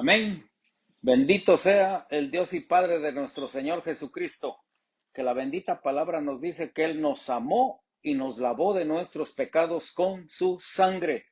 Amén. Bendito sea el Dios y Padre de nuestro Señor Jesucristo, que la bendita palabra nos dice que Él nos amó y nos lavó de nuestros pecados con su sangre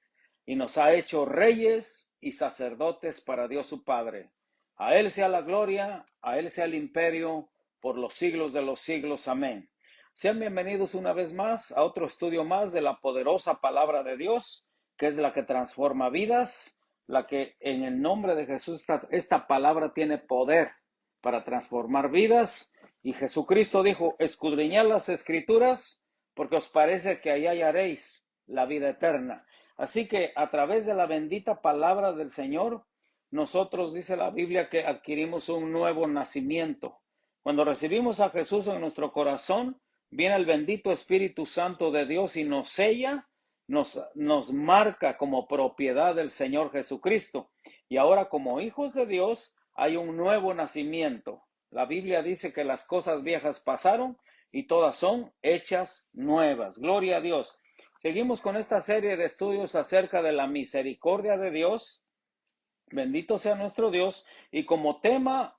y nos ha hecho reyes y sacerdotes para Dios su Padre. A Él sea la gloria, a Él sea el imperio por los siglos de los siglos. Amén. Sean bienvenidos una vez más a otro estudio más de la poderosa palabra de Dios, que es la que transforma vidas, la que en el nombre de Jesús esta palabra tiene poder para transformar vidas. Y Jesucristo dijo: escudriñad las escrituras porque os parece que ahí hallaréis la vida eterna. Así que a través de la bendita palabra del Señor, nosotros, dice la Biblia, que adquirimos un nuevo nacimiento. Cuando recibimos a Jesús en nuestro corazón, viene el bendito Espíritu Santo de Dios y nos sella, nos marca como propiedad del Señor Jesucristo. Y ahora, como hijos de Dios, hay un nuevo nacimiento. La Biblia dice que las cosas viejas pasaron y todas son hechas nuevas. Gloria a Dios. Seguimos con esta serie de estudios acerca de la misericordia de Dios. Bendito sea nuestro Dios. Y como tema,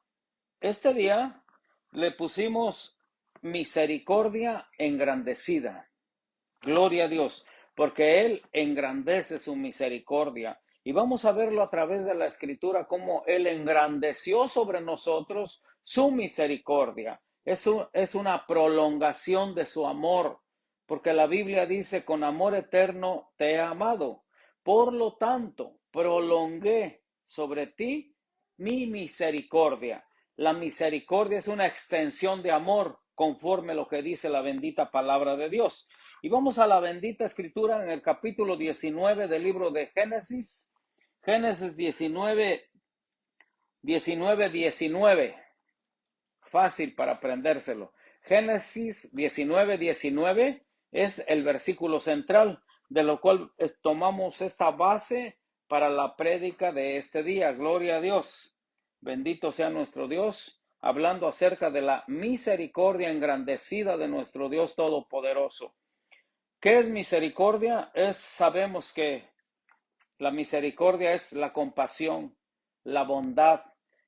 este día le pusimos misericordia engrandecida. Gloria a Dios, porque Él engrandece su misericordia. Y vamos a verlo a través de la Escritura, cómo Él engrandeció sobre nosotros su misericordia. Es una prolongación de su amor, porque la Biblia dice: con amor eterno te he amado. Por lo tanto, prolongué sobre ti mi misericordia. La misericordia es una extensión de amor, conforme lo que dice la bendita palabra de Dios. Y vamos a la bendita escritura en el capítulo 19 del libro de Génesis. Génesis 19. Fácil para aprendérselo. Génesis 19 es el versículo central, de lo cual tomamos esta base para la prédica de este día. Gloria a Dios. Bendito sea nuestro Dios, hablando acerca de la misericordia engrandecida de nuestro Dios Todopoderoso. ¿Qué es misericordia? Sabemos que la misericordia es la compasión, la bondad,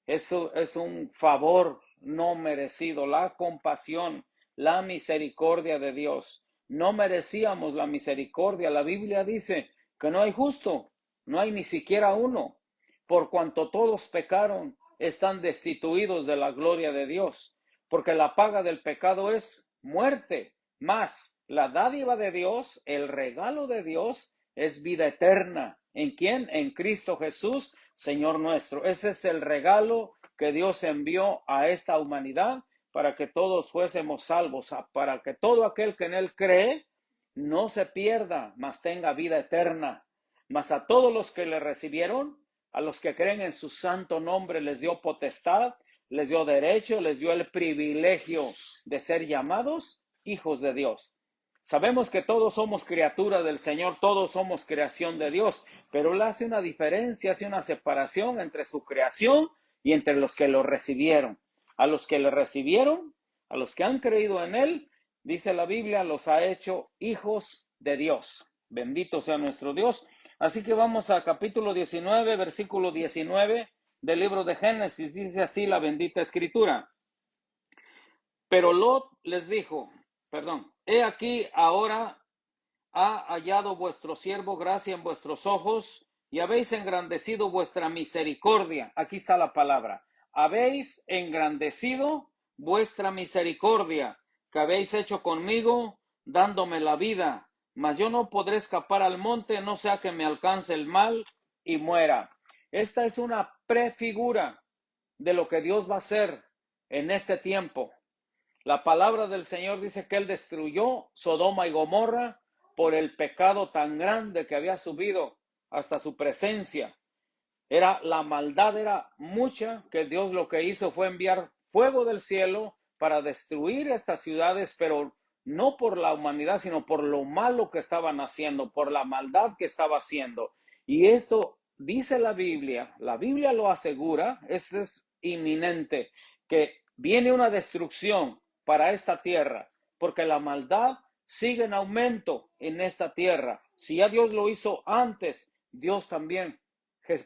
eso es un favor no merecido, la compasión, la misericordia de Dios. No merecíamos la misericordia. La Biblia dice que no hay justo, no hay ni siquiera uno. Por cuanto todos pecaron, están destituidos de la gloria de Dios, porque la paga del pecado es muerte, mas la dádiva de Dios, el regalo de Dios, es vida eterna. ¿En quién? En Cristo Jesús, Señor nuestro. Ese es el regalo que Dios envió a esta humanidad para que todos fuésemos salvos, para que todo aquel que en Él cree no se pierda, mas tenga vida eterna. Mas a todos los que le recibieron, a los que creen en su santo nombre, les dio potestad, les dio derecho, les dio el privilegio de ser llamados hijos de Dios. Sabemos que todos somos criaturas del Señor, todos somos creación de Dios, pero Él hace una diferencia, hace una separación entre su creación y entre los que lo recibieron. A los que le recibieron, a los que han creído en Él, dice la Biblia, los ha hecho hijos de Dios. Bendito sea nuestro Dios. Así que vamos a capítulo 19, versículo 19 del libro de Génesis. Dice así la bendita escritura. Pero Lot les dijo, he aquí ahora ha hallado vuestro siervo gracia en vuestros ojos y habéis engrandecido vuestra misericordia. Aquí está la palabra. Habéis engrandecido vuestra misericordia que habéis hecho conmigo, dándome la vida. Mas yo no podré escapar al monte, no sea que me alcance el mal y muera. Esta es una prefigura de lo que Dios va a hacer en este tiempo. La palabra del Señor dice que Él destruyó Sodoma y Gomorra por el pecado tan grande que había subido hasta su presencia. La maldad era mucha, que Dios lo que hizo fue enviar fuego del cielo para destruir estas ciudades, pero no por la humanidad, sino por lo malo que estaban haciendo, por la maldad que estaba haciendo. Y esto dice la Biblia lo asegura, es inminente, que viene una destrucción para esta tierra, porque la maldad sigue en aumento en esta tierra. Si ya Dios lo hizo antes, Dios también,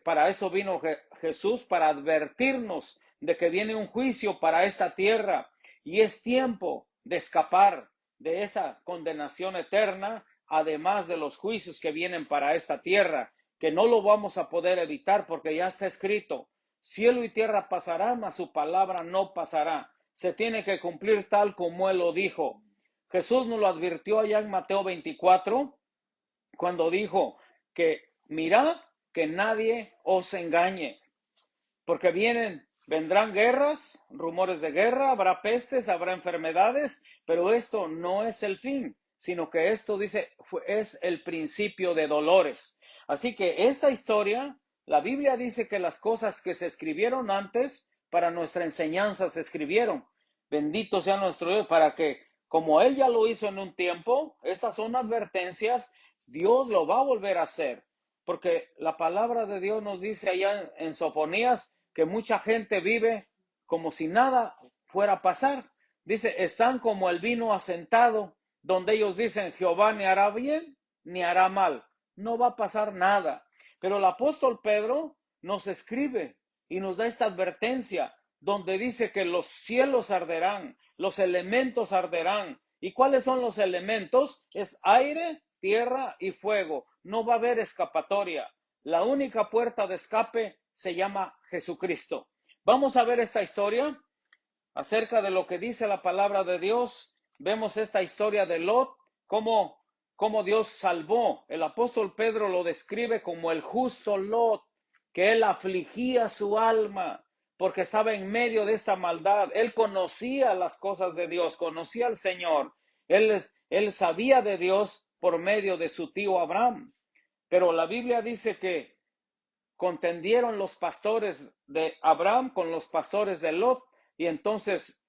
Para eso vino Jesús, para advertirnos de que viene un juicio para esta tierra y es tiempo de escapar de esa condenación eterna, además de los juicios que vienen para esta tierra, que no lo vamos a poder evitar porque ya está escrito. Cielo y tierra pasarán, mas su palabra no pasará. Se tiene que cumplir tal como Él lo dijo. Jesús nos lo advirtió allá en Mateo 24, cuando dijo que mirad que nadie os engañe, porque vendrán guerras, rumores de guerra, habrá pestes, habrá enfermedades, pero esto no es el fin, sino que esto dice es el principio de dolores. Así que esta historia, la Biblia dice que las cosas que se escribieron antes para nuestra enseñanza se escribieron. Bendito sea nuestro Dios, para que, como Él ya lo hizo en un tiempo, estas son advertencias, Dios lo va a volver a hacer. Porque la palabra de Dios nos dice allá en Sofonías que mucha gente vive como si nada fuera a pasar. Dice, están como el vino asentado, donde ellos dicen, Jehová ni hará bien ni hará mal. No va a pasar nada. Pero el apóstol Pedro nos escribe y nos da esta advertencia, donde dice que los cielos arderán, los elementos arderán. ¿Y cuáles son los elementos? Es aire, tierra y fuego. No va a haber escapatoria. La única puerta de escape se llama Jesucristo. Vamos a ver esta historia acerca de lo que dice la palabra de Dios. Vemos esta historia de Lot, cómo Dios salvó. El apóstol Pedro lo describe como el justo Lot, que él afligía su alma porque estaba en medio de esta maldad. Él conocía las cosas de Dios, conocía al Señor. Él sabía de Dios por medio de su tío Abraham. Pero la Biblia dice que contendieron los pastores de Abraham con los pastores de Lot, y entonces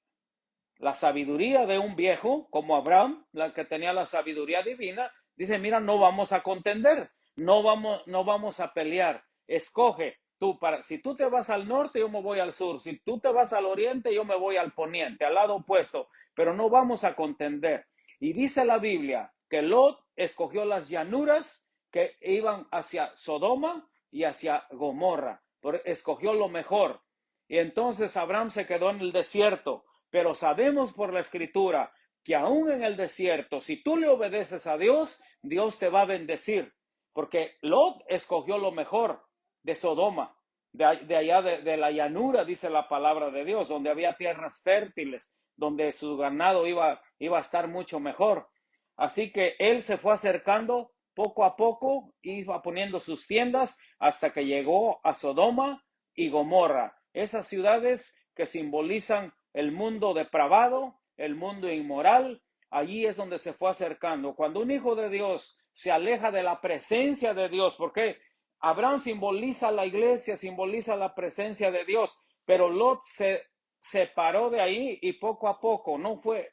la sabiduría de un viejo como Abraham, la que tenía la sabiduría divina, dice, mira, no vamos a contender, no vamos a pelear, escoge tú, si tú te vas al norte, yo me voy al sur, si tú te vas al oriente, yo me voy al poniente, al lado opuesto, pero no vamos a contender. Y dice la Biblia que Lot escogió las llanuras que iban hacia Sodoma y hacia Gomorra, escogió lo mejor. Y entonces Abraham se quedó en el desierto, pero sabemos por la Escritura que aún en el desierto, si tú le obedeces a Dios, Dios te va a bendecir, porque Lot escogió lo mejor de Sodoma, de allá de la llanura, dice la palabra de Dios, donde había tierras fértiles, donde su ganado iba a estar mucho mejor. Así que él se fue acercando poco a poco, iba poniendo sus tiendas hasta que llegó a Sodoma y Gomorra, esas ciudades que simbolizan el mundo depravado, el mundo inmoral. Allí es donde se fue acercando. Cuando un hijo de Dios se aleja de la presencia de Dios, porque Abraham simboliza la iglesia, simboliza la presencia de Dios, pero Lot se separó de ahí y poco a poco, no fue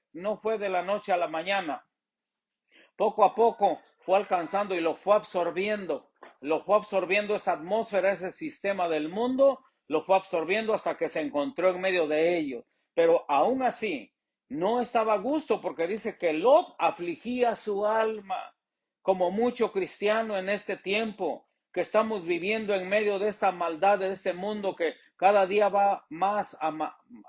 de la noche a la mañana, poco a poco fue alcanzando y lo fue absorbiendo esa atmósfera, ese sistema del mundo, lo fue absorbiendo hasta que se encontró en medio de ello. Pero aún así, no estaba a gusto, porque dice que Lot afligía su alma, como mucho cristiano en este tiempo, que estamos viviendo en medio de esta maldad, de este mundo que cada día va más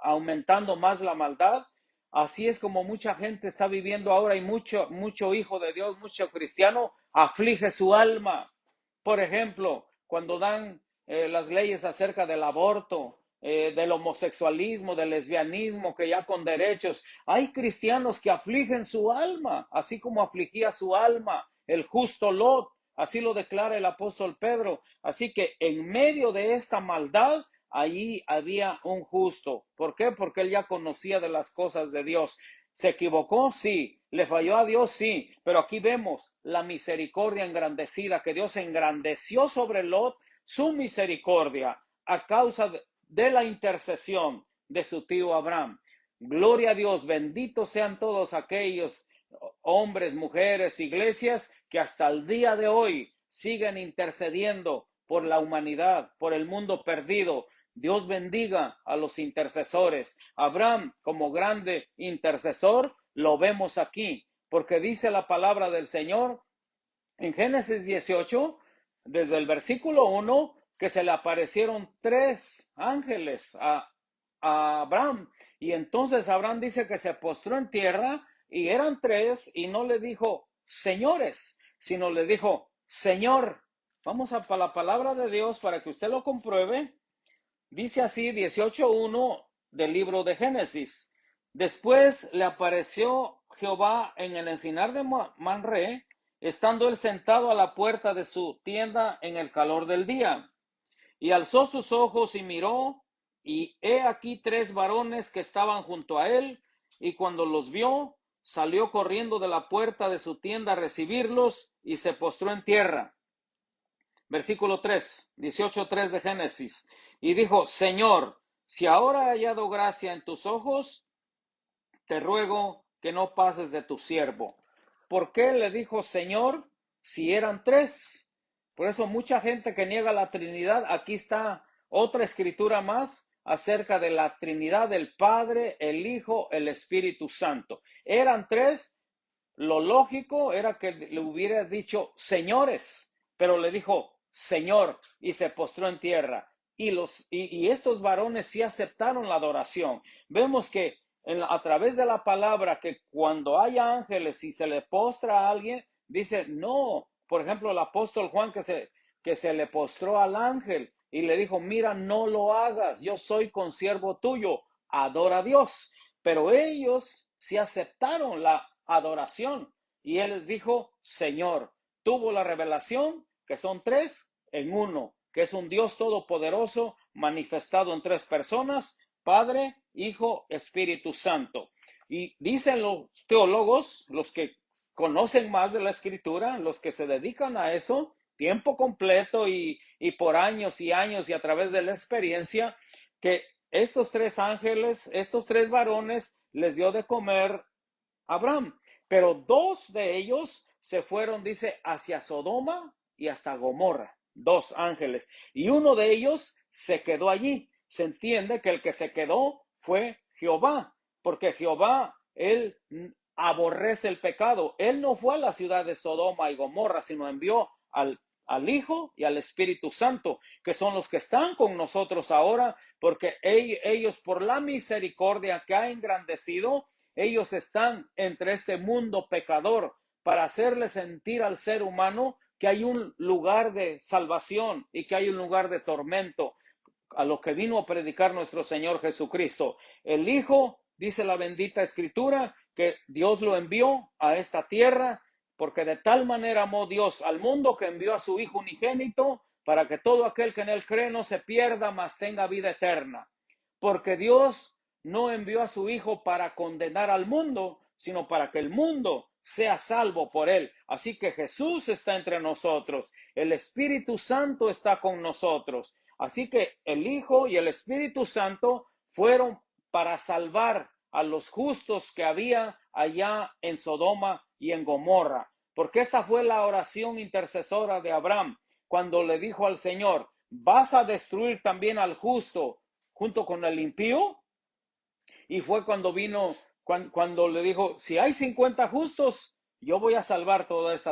aumentando más la maldad. Así es como mucha gente está viviendo ahora, y mucho hijo de Dios, mucho cristiano aflige su alma. Por ejemplo, cuando dan las leyes acerca del aborto, del homosexualismo, del lesbianismo, que ya con derechos, hay cristianos que afligen su alma, así como afligía su alma el justo Lot, así lo declara el apóstol Pedro. Así que en medio de esta maldad, allí había un justo. ¿Por qué? Porque él ya conocía de las cosas de Dios. ¿Se equivocó? Sí. ¿Le falló a Dios? Sí. Pero aquí vemos la misericordia engrandecida, que Dios engrandeció sobre Lot su misericordia a causa de la intercesión de su tío Abraham. Gloria a Dios, benditos sean todos aquellos hombres, mujeres, iglesias que hasta el día de hoy siguen intercediendo por la humanidad, por el mundo perdido. Dios bendiga a los intercesores. Abraham, como grande intercesor, lo vemos aquí, porque dice la palabra del Señor en Génesis 18, desde el versículo 1, que se le aparecieron 3 ángeles a Abraham. Y entonces Abraham dice que se postró en tierra y eran 3 y no le dijo señores, sino le dijo Señor. Vamos a la palabra de Dios para que usted lo compruebe. Dice así 18:1 del libro de Génesis. Después le apareció Jehová en el encinar de Manré, estando él sentado a la puerta de su tienda en el calor del día. Y alzó sus ojos y miró, y he aquí 3 varones que estaban junto a él, y cuando los vio, salió corriendo de la puerta de su tienda a recibirlos, y se postró en tierra. Versículo 3, 18:3 de Génesis. Y dijo, Señor, si ahora he hallado gracia en tus ojos, te ruego que no pases de tu siervo. ¿Por qué le dijo Señor si eran 3? Por eso mucha gente que niega la Trinidad, aquí está otra escritura más acerca de la Trinidad del Padre, el Hijo, el Espíritu Santo. Eran 3, lo lógico era que le hubiera dicho señores, pero le dijo Señor y se postró en tierra. Y estos varones sí aceptaron la adoración. Vemos que a través de la palabra que cuando hay ángeles y se le postra a alguien, dice no. Por ejemplo, el apóstol Juan que se le postró al ángel y le dijo, mira, no lo hagas, yo soy consiervo tuyo, adora a Dios. Pero ellos sí aceptaron la adoración y él les dijo, Señor, tuvo la revelación que son 3 en uno, que es un Dios todopoderoso manifestado en 3 personas, Padre, Hijo, Espíritu Santo. Y dicen los teólogos, los que conocen más de la Escritura, los que se dedican a eso, tiempo completo y por años y años y a través de la experiencia, que estos 3 ángeles, estos 3 varones, les dio de comer a Abraham. Pero 2 de ellos se fueron, dice, hacia Sodoma y hasta Gomorra. 2 ángeles. Y uno de ellos se quedó allí. Se entiende que el que se quedó fue Jehová, porque Jehová, él aborrece el pecado. Él no fue a la ciudad de Sodoma y Gomorra, sino envió al Hijo y al Espíritu Santo, que son los que están con nosotros ahora, porque ellos por la misericordia que ha engrandecido, ellos están entre este mundo pecador para hacerle sentir al ser humano que hay un lugar de salvación y que hay un lugar de tormento, a lo que vino a predicar nuestro Señor Jesucristo. El Hijo, dice la bendita Escritura, que Dios lo envió a esta tierra, porque de tal manera amó Dios al mundo que envió a su Hijo unigénito, para que todo aquel que en él cree no se pierda, mas tenga vida eterna. Porque Dios no envió a su Hijo para condenar al mundo, sino para que el mundo sea salvo por él. Así que Jesús está entre nosotros, el Espíritu Santo está con nosotros. Así que el Hijo y el Espíritu Santo fueron para salvar a los justos que había allá en Sodoma y en Gomorra. Porque esta fue la oración intercesora de Abraham, cuando le dijo al Señor, ¿vas a destruir también al justo junto con el impío? Y fue cuando vino, cuando le dijo, si hay 50 justos, yo voy a salvar todas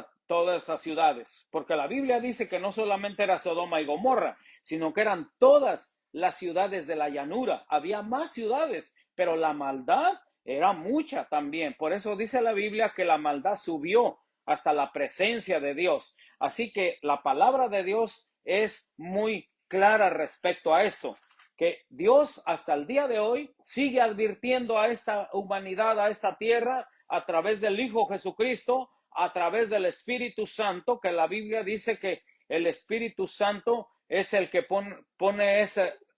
esas ciudades. Porque la Biblia dice que no solamente era Sodoma y Gomorra, sino que eran todas las ciudades de la llanura. Había más ciudades, pero la maldad era mucha también. Por eso dice la Biblia que la maldad subió hasta la presencia de Dios. Así que la palabra de Dios es muy clara respecto a eso, que Dios hasta el día de hoy sigue advirtiendo a esta humanidad, a esta tierra, a través del Hijo Jesucristo, a través del Espíritu Santo, que la Biblia dice que el Espíritu Santo es el que pone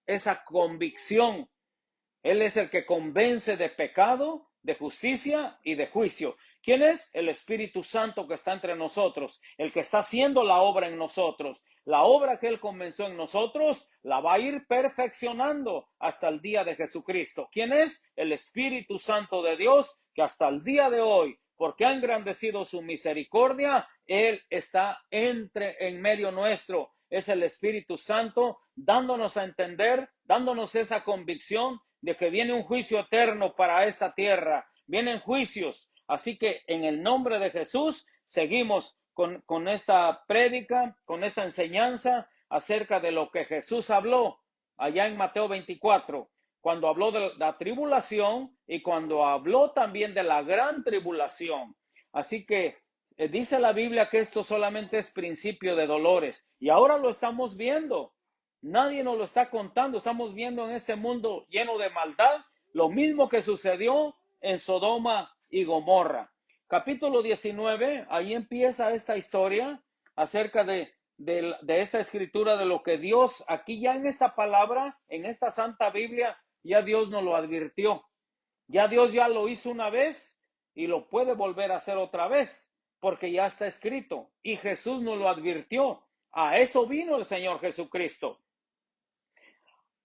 esa convicción. Él es el que convence de pecado, de justicia y de juicio. ¿Quién es? El Espíritu Santo que está entre nosotros, el que está haciendo la obra en nosotros. La obra que Él comenzó en nosotros la va a ir perfeccionando hasta el día de Jesucristo. ¿Quién es? El Espíritu Santo de Dios, que hasta el día de hoy, porque ha engrandecido su misericordia, Él está en medio nuestro. Es el Espíritu Santo dándonos a entender, dándonos esa convicción de que viene un juicio eterno para esta tierra. Vienen juicios. Así que en el nombre de Jesús seguimos con esta prédica, con esta enseñanza acerca de lo que Jesús habló allá en Mateo 24, cuando habló de la tribulación y cuando habló también de la gran tribulación. Así que dice la Biblia que esto solamente es principio de dolores y ahora lo estamos viendo. Nadie nos lo está contando. Estamos viendo en este mundo lleno de maldad lo mismo que sucedió en Sodoma y Gomorra. Capítulo 19, ahí empieza esta historia acerca de esta escritura, de lo que Dios, aquí ya en esta palabra, en esta Santa Biblia, ya Dios nos lo advirtió. Ya Dios ya lo hizo una vez y lo puede volver a hacer otra vez, porque ya está escrito y Jesús nos lo advirtió. A eso vino el Señor Jesucristo,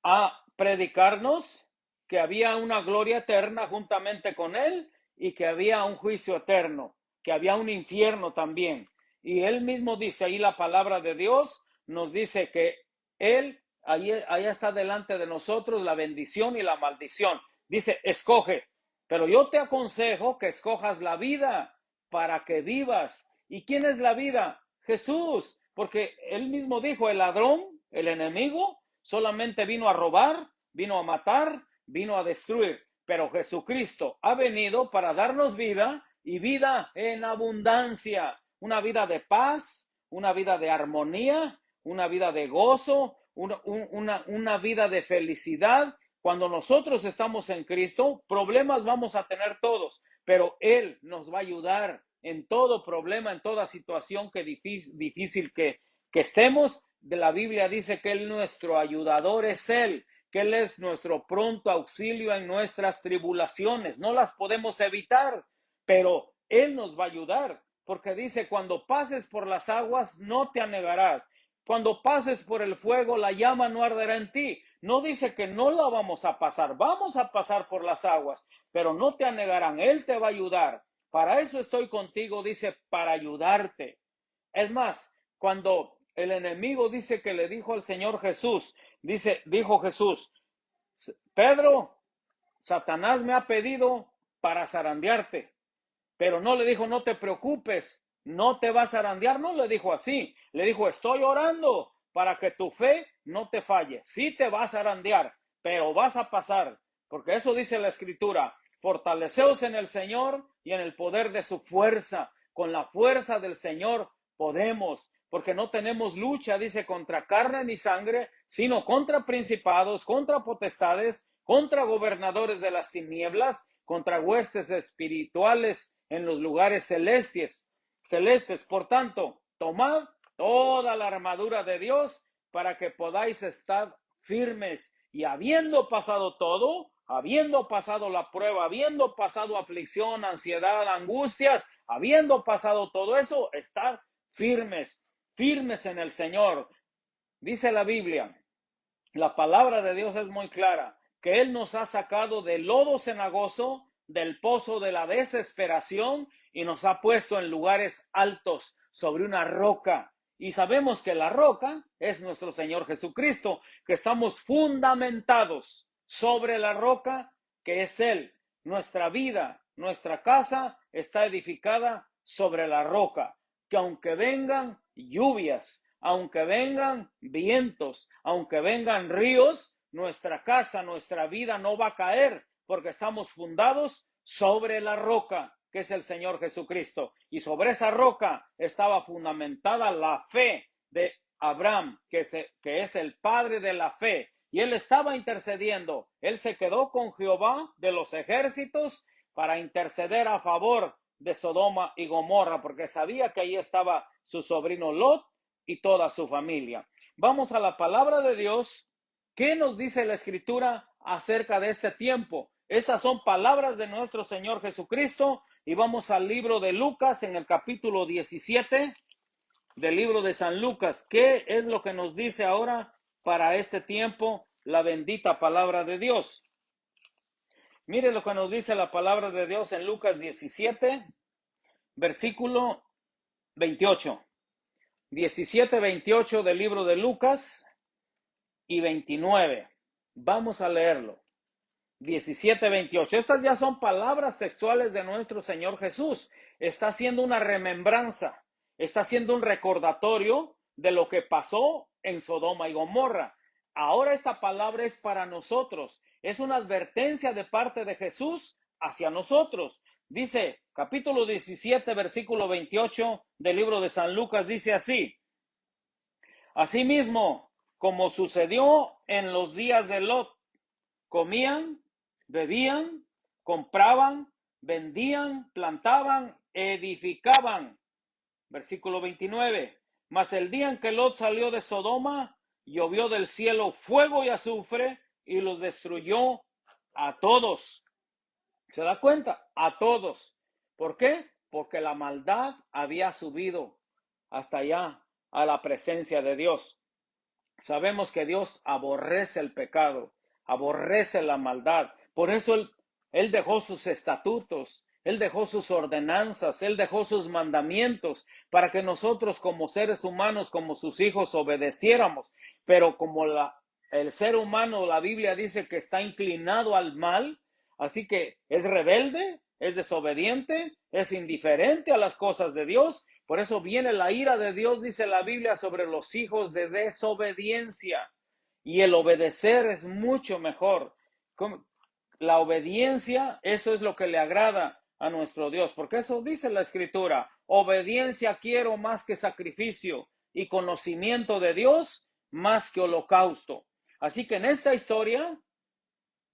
a predicarnos que había una gloria eterna juntamente con Él y que había un juicio eterno, que había un infierno también. Y Él mismo dice ahí, la palabra de Dios nos dice que Él, ahí está delante de nosotros la bendición y la maldición. Dice, escoge, pero yo te aconsejo que escojas la vida para que vivas. ¿Y quién es la vida? Jesús, porque Él mismo dijo, el ladrón, el enemigo, solamente vino a robar, vino a matar, vino a destruir. Pero Jesucristo ha venido para darnos vida y vida en abundancia. Una vida de paz, una vida de armonía, una vida de gozo, una vida de felicidad. Cuando nosotros estamos en Cristo, problemas vamos a tener todos, pero Él nos va a ayudar en todo problema, en toda situación que difícil que estemos. De la Biblia dice que Él nuestro ayudador es Él, que Él es nuestro pronto auxilio en nuestras tribulaciones. No las podemos evitar, pero Él nos va a ayudar, porque dice, cuando pases por las aguas no te anegarás. Cuando pases por el fuego, la llama no arderá en ti. No dice que no la vamos a pasar por las aguas, pero no te anegarán. Él te va a ayudar. Para eso estoy contigo, dice, para ayudarte. Es más, cuando el enemigo dice que le dijo al Señor Jesús, dijo Jesús, Pedro, Satanás me ha pedido para zarandearte, pero no le dijo, no te preocupes, no te va a zarandear, no le dijo así, le dijo, estoy orando para que tu fe no te falle, sí te va a zarandear, pero vas a pasar, porque eso dice la Escritura, fortaleceos en el Señor y en el poder de su fuerza, con la fuerza del Señor podemos, porque no tenemos lucha, dice, contra carne ni sangre, sino contra principados, contra potestades, contra gobernadores de las tinieblas, contra huestes espirituales en los lugares celestes. Por tanto, tomad toda la armadura de Dios para que podáis estar firmes y habiendo pasado todo, habiendo pasado la prueba, habiendo pasado aflicción, ansiedad, angustias, habiendo pasado todo eso, estar firmes en el Señor. Dice la Biblia, la palabra de Dios es muy clara, que Él nos ha sacado del lodo cenagoso, del pozo de la desesperación y nos ha puesto en lugares altos sobre una roca. Y sabemos que la roca es nuestro Señor Jesucristo, que estamos fundamentados sobre la roca que es Él. Nuestra vida, nuestra casa está edificada sobre la roca, que aunque vengan lluvias, aunque vengan vientos, aunque vengan ríos, nuestra casa, nuestra vida no va a caer, porque estamos fundados sobre la roca, que es el Señor Jesucristo. Y sobre esa roca estaba fundamentada la fe de Abraham, que es el padre de la fe. Y él estaba intercediendo. Él se quedó con Jehová de los ejércitos para interceder a favor de Sodoma y Gomorra, porque sabía que ahí estaba su sobrino Lot y toda su familia. Vamos a la palabra de Dios. ¿Qué nos dice la Escritura acerca de este tiempo? Estas son palabras de nuestro Señor Jesucristo y vamos al libro de Lucas en el capítulo 17 del libro de San Lucas. ¿Qué es lo que nos dice ahora para este tiempo la bendita palabra de Dios? Mire lo que nos dice la palabra de Dios en Lucas 17, versículo 28. 17, 28 del libro de Lucas y 29. Vamos a leerlo. 17, 28. Estas ya son palabras textuales de nuestro Señor Jesús. Está haciendo una remembranza, está haciendo un recordatorio de lo que pasó en Sodoma y Gomorra. Ahora esta palabra es para nosotros. Es una advertencia de parte de Jesús hacia nosotros. Dice, capítulo 17, versículo 28 del libro de San Lucas, dice así: Asimismo, como sucedió en los días de Lot, comían, bebían, compraban, vendían, plantaban, edificaban. Versículo 29. Mas el día en que Lot salió de Sodoma, llovió del cielo fuego y azufre y los destruyó a todos. ¿Se da cuenta? A todos. ¿Por qué? Porque la maldad había subido hasta allá, a la presencia de Dios. Sabemos que Dios aborrece el pecado, aborrece la maldad. Por eso Él dejó sus estatutos, Él dejó sus ordenanzas, Él dejó sus mandamientos para que nosotros como seres humanos, como sus hijos, obedeciéramos. Pero como el ser humano, la Biblia dice que está inclinado al mal, así que es rebelde, es desobediente, es indiferente a las cosas de Dios. Por eso viene la ira de Dios, dice la Biblia, sobre los hijos de desobediencia. Y el obedecer es mucho mejor. La obediencia, eso es lo que le agrada a nuestro Dios. Porque eso dice la Escritura: obediencia quiero más que sacrificio, y conocimiento de Dios más que holocausto. Así que en esta historia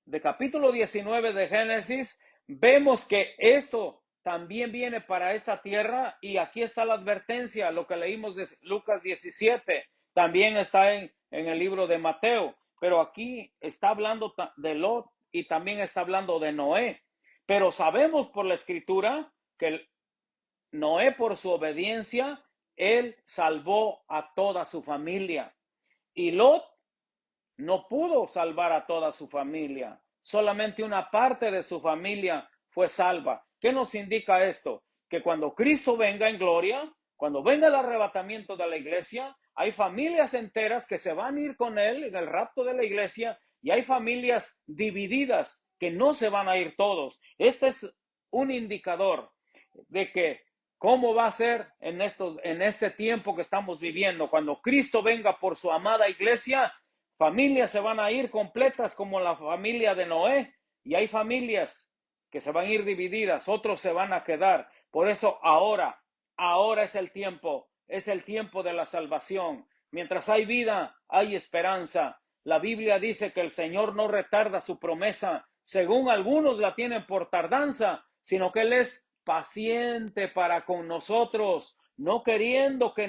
de capítulo 19 de Génesis, vemos que esto también viene para esta tierra, y aquí está la advertencia, lo que leímos de Lucas 17, también está en el libro de Mateo, pero aquí está hablando de Lot y también está hablando de Noé. Pero sabemos por la Escritura que Noé, por su obediencia, él salvó a toda su familia, y Lot no pudo salvar a toda su familia. Solamente una parte de su familia fue salva. ¿Qué nos indica esto? Que cuando Cristo venga en gloria, cuando venga el arrebatamiento de la iglesia, hay familias enteras que se van a ir con Él en el rapto de la iglesia, y hay familias divididas que no se van a ir todos. Este es un indicador de que cómo va a ser en este tiempo que estamos viviendo. Cuando Cristo venga por su amada iglesia, familias se van a ir completas como la familia de Noé, y hay familias que se van a ir divididas, otros se van a quedar. Por eso ahora es el tiempo de la salvación. Mientras hay vida, hay esperanza. La Biblia dice que el Señor no retarda su promesa, según algunos la tienen por tardanza, sino que Él es paciente para con nosotros, no queriendo que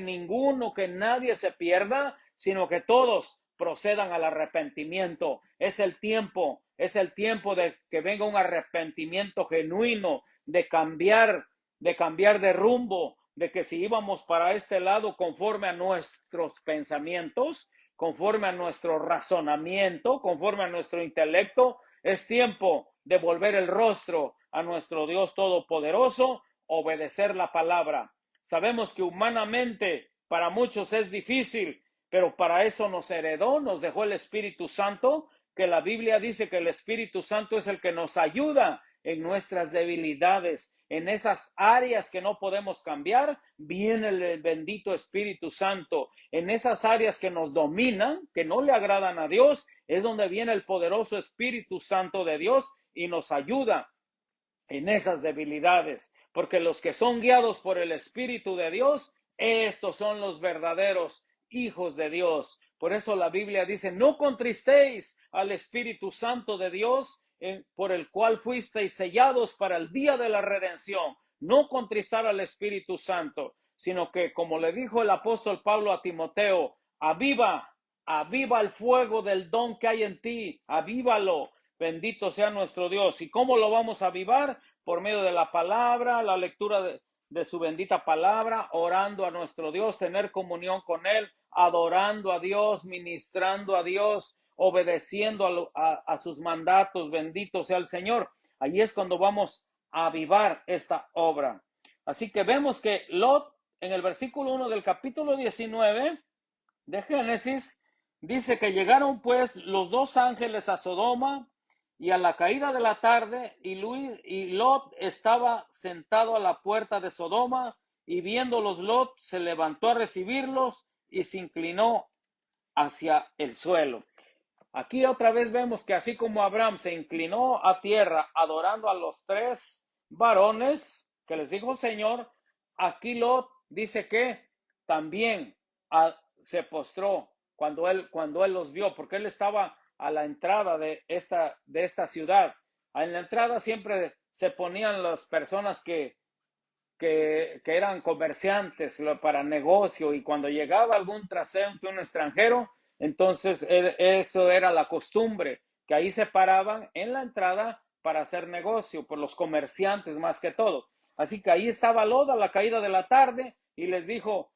nadie se pierda, sino que todos procedan al arrepentimiento. Es el tiempo de que venga un arrepentimiento genuino, de cambiar de rumbo, de que si íbamos para este lado conforme a nuestros pensamientos, conforme a nuestro razonamiento, conforme a nuestro intelecto, es tiempo de volver el rostro a nuestro Dios Todopoderoso, obedecer la palabra. Sabemos que humanamente para muchos es difícil, pero para eso nos heredó, nos dejó el Espíritu Santo, que la Biblia dice que el Espíritu Santo es el que nos ayuda en nuestras debilidades, en esas áreas que no podemos cambiar, viene el bendito Espíritu Santo. En esas áreas que nos dominan, que no le agradan a Dios, es donde viene el poderoso Espíritu Santo de Dios y nos ayuda en esas debilidades, porque los que son guiados por el Espíritu de Dios, estos son los verdaderos hijos de Dios. Por eso la Biblia dice: no contristéis al Espíritu Santo de Dios, por el cual fuisteis sellados para el día de la redención. No contristar al Espíritu Santo, sino que, como le dijo el apóstol Pablo a Timoteo: aviva el fuego del don que hay en ti, avívalo. Bendito sea nuestro Dios. ¿Y cómo lo vamos a avivar? Por medio de la palabra, la lectura de su bendita palabra, orando a nuestro Dios, tener comunión con Él, adorando a Dios, ministrando a Dios, obedeciendo a sus mandatos. Bendito sea el Señor. Allí es cuando vamos a avivar esta obra. Así que vemos que Lot, en el versículo 1 del capítulo 19 de Génesis, dice que llegaron pues los dos ángeles a Sodoma, y a la caída de la tarde, y Lot estaba sentado a la puerta de Sodoma, y viéndolos Lot se levantó a recibirlos, y se inclinó hacia el suelo. Aquí otra vez vemos que así como Abraham se inclinó a tierra adorando a los tres varones que les dijo Señor, aquí Lot dice que también se postró cuando él los vio, porque él estaba a la entrada de esta ciudad. En la entrada siempre se ponían las personas que eran comerciantes para negocio, y cuando llegaba algún transeúnte, un extranjero, entonces eso era la costumbre, que ahí se paraban en la entrada para hacer negocio, por los comerciantes más que todo. Así que ahí estaba Lot a la caída de la tarde y les dijo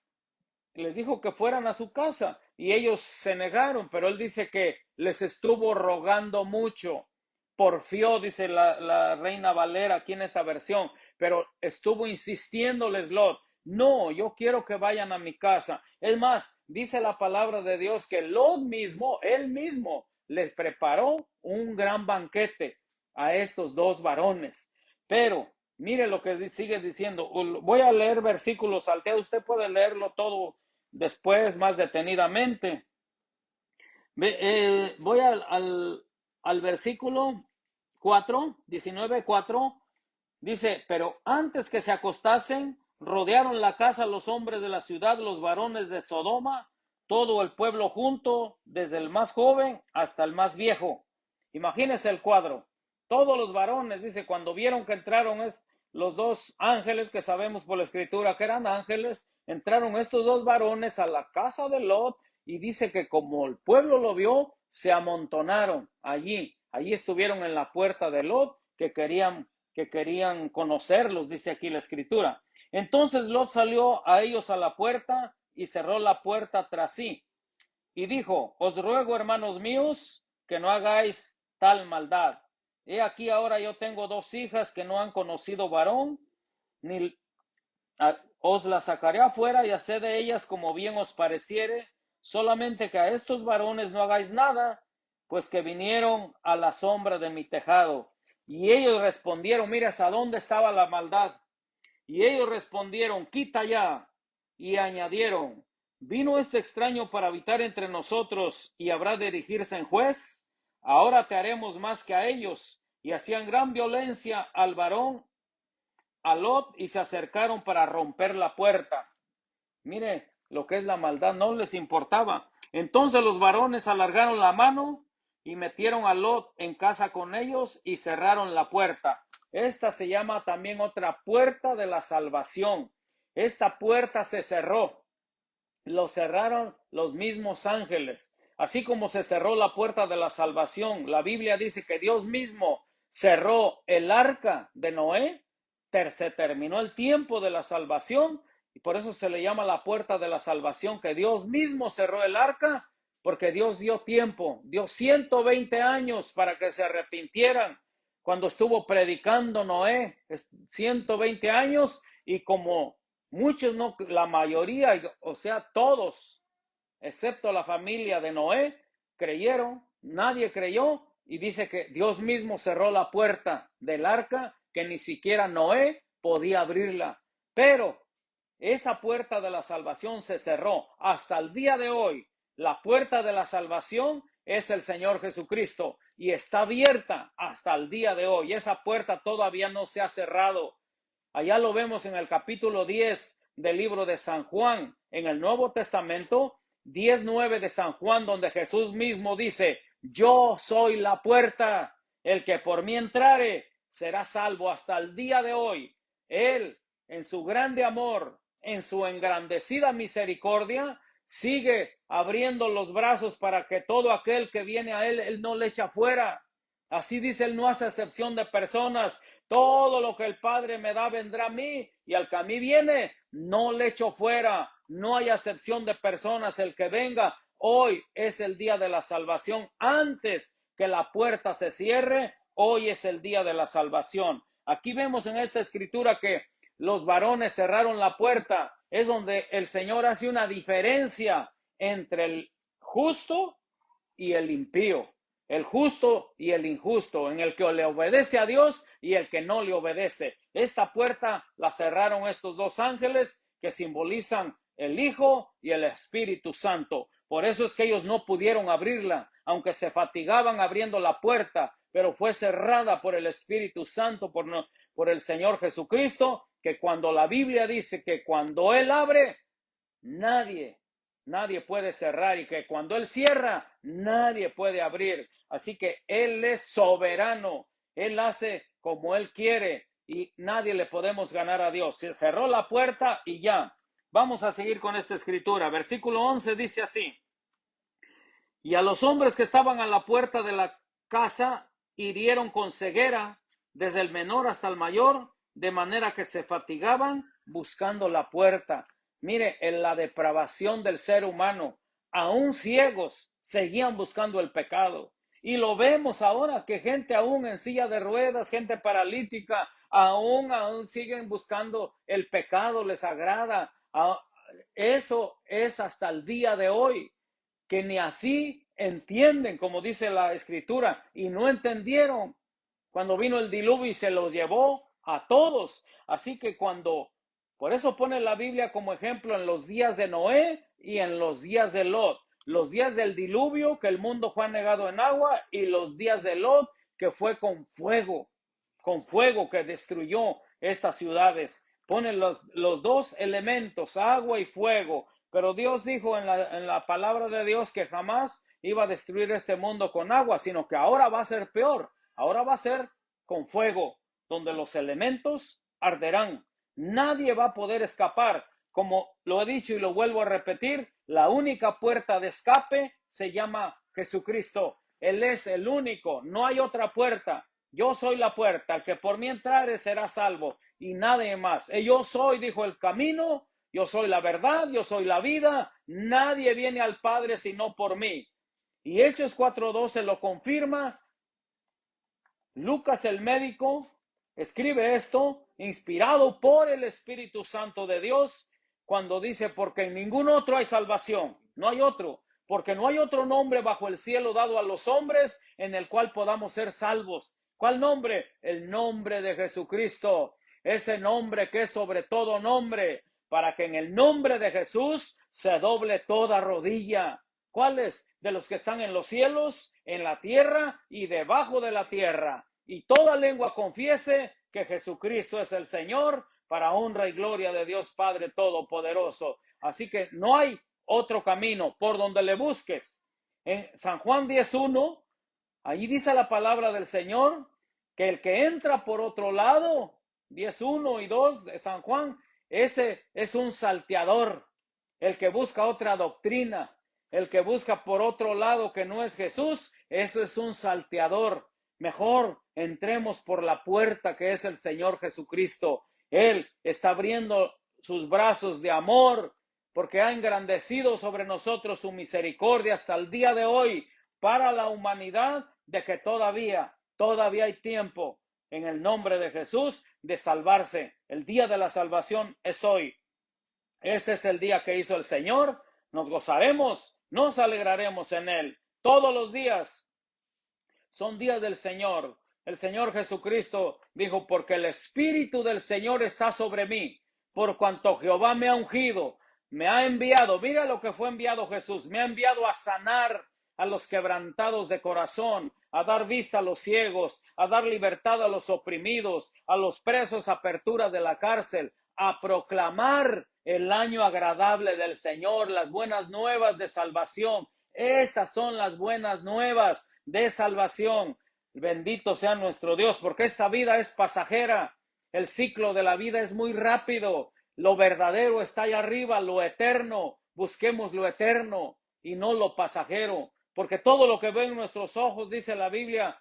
que fueran a su casa, y ellos se negaron, pero él dice que les estuvo rogando mucho. Porfió, dice la Reina Valera aquí en esta versión, pero estuvo insistiéndoles Lot: no, yo quiero que vayan a mi casa. Es más, dice la palabra de Dios que Lot mismo, él mismo, les preparó un gran banquete a estos dos varones. Pero mire lo que sigue diciendo. Voy a leer versículos salteados, usted puede leerlo todo después más detenidamente. Voy al versículo 4, 19:4. Dice: pero antes que se acostasen, rodearon la casa los hombres de la ciudad, los varones de Sodoma, todo el pueblo junto, desde el más joven hasta el más viejo. Imagínense el cuadro. Todos los varones, dice, cuando vieron que entraron los dos ángeles, que sabemos por la escritura que eran ángeles, entraron estos dos varones a la casa de Lot, y dice que como el pueblo lo vio, se amontonaron allí. Allí estuvieron en la puerta de Lot, que querían conocerlos, dice aquí la escritura. Entonces Lot salió a ellos a la puerta y cerró la puerta tras sí. Y dijo: os ruego, hermanos míos, que no hagáis tal maldad. He aquí ahora yo tengo dos hijas que no han conocido varón, ni os las sacaré afuera y haced de ellas como bien os pareciere, solamente que a estos varones no hagáis nada, pues que vinieron a la sombra de mi tejado. Y ellos respondieron, mira hasta dónde estaba la maldad. Y ellos respondieron: quita ya. Y añadieron: ¿vino este extraño para habitar entre nosotros y habrá de erigirse en juez? Ahora te haremos más que a ellos. Y hacían gran violencia al varón, a Lot, y se acercaron para romper la puerta. Mire lo que es la maldad, no les importaba. Entonces los varones alargaron la mano y metieron a Lot en casa con ellos y cerraron la puerta. Esta se llama también otra puerta de la salvación. Esta puerta se cerró. Lo cerraron los mismos ángeles. Así como se cerró la puerta de la salvación, la Biblia dice que Dios mismo cerró el arca de Noé. Se terminó el tiempo de la salvación, y por eso se le llama la puerta de la salvación, que Dios mismo cerró el arca, porque Dios dio tiempo, dio 120 años para que se arrepintieran. Cuando estuvo predicando Noé, 120 años, y como muchos, no, la mayoría, o sea, todos, excepto la familia de Noé, creyeron, nadie creyó, y dice que Dios mismo cerró la puerta del arca, que ni siquiera Noé podía abrirla. Pero esa puerta de la salvación se cerró. Hasta el día de hoy, la puerta de la salvación es el Señor Jesucristo, y está abierta hasta el día de hoy. Esa puerta todavía no se ha cerrado. Allá lo vemos en el capítulo 10 del libro de San Juan, en el Nuevo Testamento, 10:9 de San Juan, donde Jesús mismo dice: yo soy la puerta, el que por mí entrare será salvo. Hasta el día de hoy, Él, en su grande amor, en su engrandecida misericordia, sigue abriendo los brazos para que todo aquel que viene a Él no le echa fuera. Así dice, Él no hace excepción de personas. Todo lo que el Padre me da vendrá a mí, y al que a mí viene, no le echo fuera. No hay acepción de personas. El que venga, hoy es el día de la salvación. Antes que la puerta se cierre, hoy es el día de la salvación. Aquí vemos en esta escritura que los varones cerraron la puerta. Es donde el Señor hace una diferencia entre el justo y el impío, el justo y el injusto, en el que le obedece a Dios y el que no le obedece. Esta puerta la cerraron estos dos ángeles, que simbolizan el Hijo y el Espíritu Santo. Por eso es que ellos no pudieron abrirla, aunque se fatigaban abriendo la puerta, pero fue cerrada por el Espíritu Santo, por el Señor Jesucristo, que cuando la Biblia dice que cuando Él abre, nadie puede cerrar, y que cuando Él cierra, nadie puede abrir. Así que Él es soberano, Él hace como Él quiere y nadie le podemos ganar a Dios. Se cerró la puerta y ya. Vamos a seguir con esta escritura. Versículo 11 dice así: y a los hombres que estaban a la puerta de la casa hirieron con ceguera, desde el menor hasta el mayor, de manera que se fatigaban buscando la puerta. Mire, en la depravación del ser humano, aún ciegos seguían buscando el pecado. Y lo vemos ahora, que gente aún en silla de ruedas, gente paralítica, aún siguen buscando el pecado, les agrada. Eso es hasta el día de hoy, que ni así entienden, como dice la Escritura, y no entendieron cuando vino el diluvio y se los llevó a todos. Así que por eso pone la Biblia como ejemplo en los días de Noé y en los días de Lot. Los días del diluvio, que el mundo fue anegado en agua, y los días de Lot, que fue con fuego que destruyó estas ciudades. Pone los dos elementos, agua y fuego. Pero Dios dijo en la palabra de Dios que jamás iba a destruir este mundo con agua, sino que ahora va a ser peor. Ahora va a ser con fuego, donde los elementos arderán. Nadie va a poder escapar. Como lo he dicho y lo vuelvo a repetir, la única puerta de escape se llama Jesucristo. Él es el único, no hay otra puerta. Yo soy la puerta, el que por mí entrare será salvo, y nadie más. Yo soy, dijo, el camino, yo soy la verdad, yo soy la vida. Nadie viene al Padre sino por mí. Y Hechos 4:12 lo confirma. Lucas, el médico, escribe esto, inspirado por el Espíritu Santo de Dios, cuando dice: porque en ningún otro hay salvación, no hay otro, porque no hay otro nombre bajo el cielo dado a los hombres en el cual podamos ser salvos. ¿Cuál nombre? El nombre de Jesucristo, ese nombre que es sobre todo nombre, para que en el nombre de Jesús se doble toda rodilla. ¿Cuáles? De los que están en los cielos, en la tierra y debajo de la tierra. Y toda lengua confiese que Jesucristo es el Señor, para honra y gloria de Dios Padre Todopoderoso. Así que no hay otro camino por donde le busques. En San Juan 10:1, allí dice la palabra del Señor, que el que entra por otro lado, 10:1 y 2 de San Juan, ese es un salteador. El que busca otra doctrina, el que busca por otro lado que no es Jesús, eso es un salteador. Mejor entremos por la puerta que es el Señor Jesucristo. Él está abriendo sus brazos de amor, porque ha engrandecido sobre nosotros su misericordia hasta el día de hoy para la humanidad, de que todavía hay tiempo en el nombre de Jesús de salvarse. El día de la salvación es hoy. Este es el día que hizo el Señor. Nos gozaremos, nos alegraremos en él. Todos los días son días del Señor. El Señor Jesucristo dijo: porque el Espíritu del Señor está sobre mí, por cuanto Jehová me ha ungido, me ha enviado. Mira lo que fue enviado Jesús. Me ha enviado a sanar a los quebrantados de corazón, a dar vista a los ciegos, a dar libertad a los oprimidos, a los presos apertura de la cárcel, a proclamar el año agradable del Señor, las buenas nuevas de salvación. Estas son las buenas nuevas de salvación. Bendito sea nuestro Dios, porque esta vida es pasajera. El ciclo de la vida es muy rápido. Lo verdadero está allá arriba, lo eterno. Busquemos lo eterno y no lo pasajero, porque todo lo que ven nuestros ojos, dice la Biblia,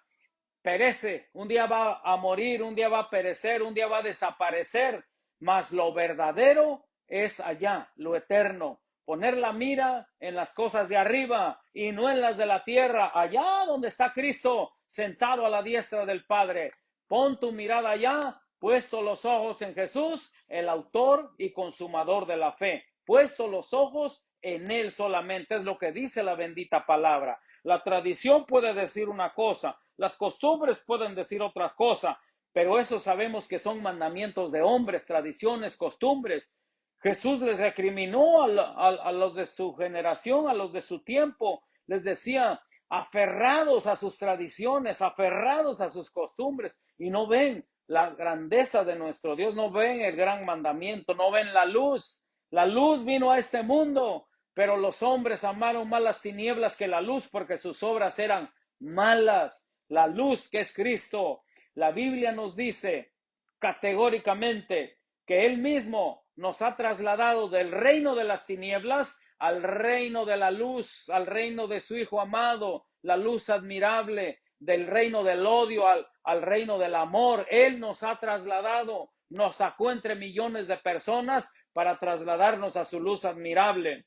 perece. Un día va a morir, un día va a perecer, un día va a desaparecer. Mas lo verdadero es allá, lo eterno. Poner la mira en las cosas de arriba y no en las de la tierra, allá donde está Cristo sentado a la diestra del Padre. Pon tu mirada allá, puesto los ojos en Jesús, el autor y consumador de la fe. Puesto los ojos en Él solamente, es lo que dice la bendita palabra. La tradición puede decir una cosa, las costumbres pueden decir otra cosa, pero eso sabemos que son mandamientos de hombres, tradiciones, costumbres. Jesús les recriminó a los de su generación, a los de su tiempo. Les decía, aferrados a sus tradiciones, aferrados a sus costumbres, y no ven la grandeza de nuestro Dios, no ven el gran mandamiento, no ven la luz. La luz vino a este mundo, pero los hombres amaron más las tinieblas que la luz porque sus obras eran malas. La luz que es Cristo. La Biblia nos dice categóricamente que Él mismo nos ha trasladado del reino de las tinieblas al reino de la luz, al reino de su Hijo amado, la luz admirable, del reino del odio al reino del amor. Él nos ha trasladado, nos sacó entre millones de personas para trasladarnos a su luz admirable.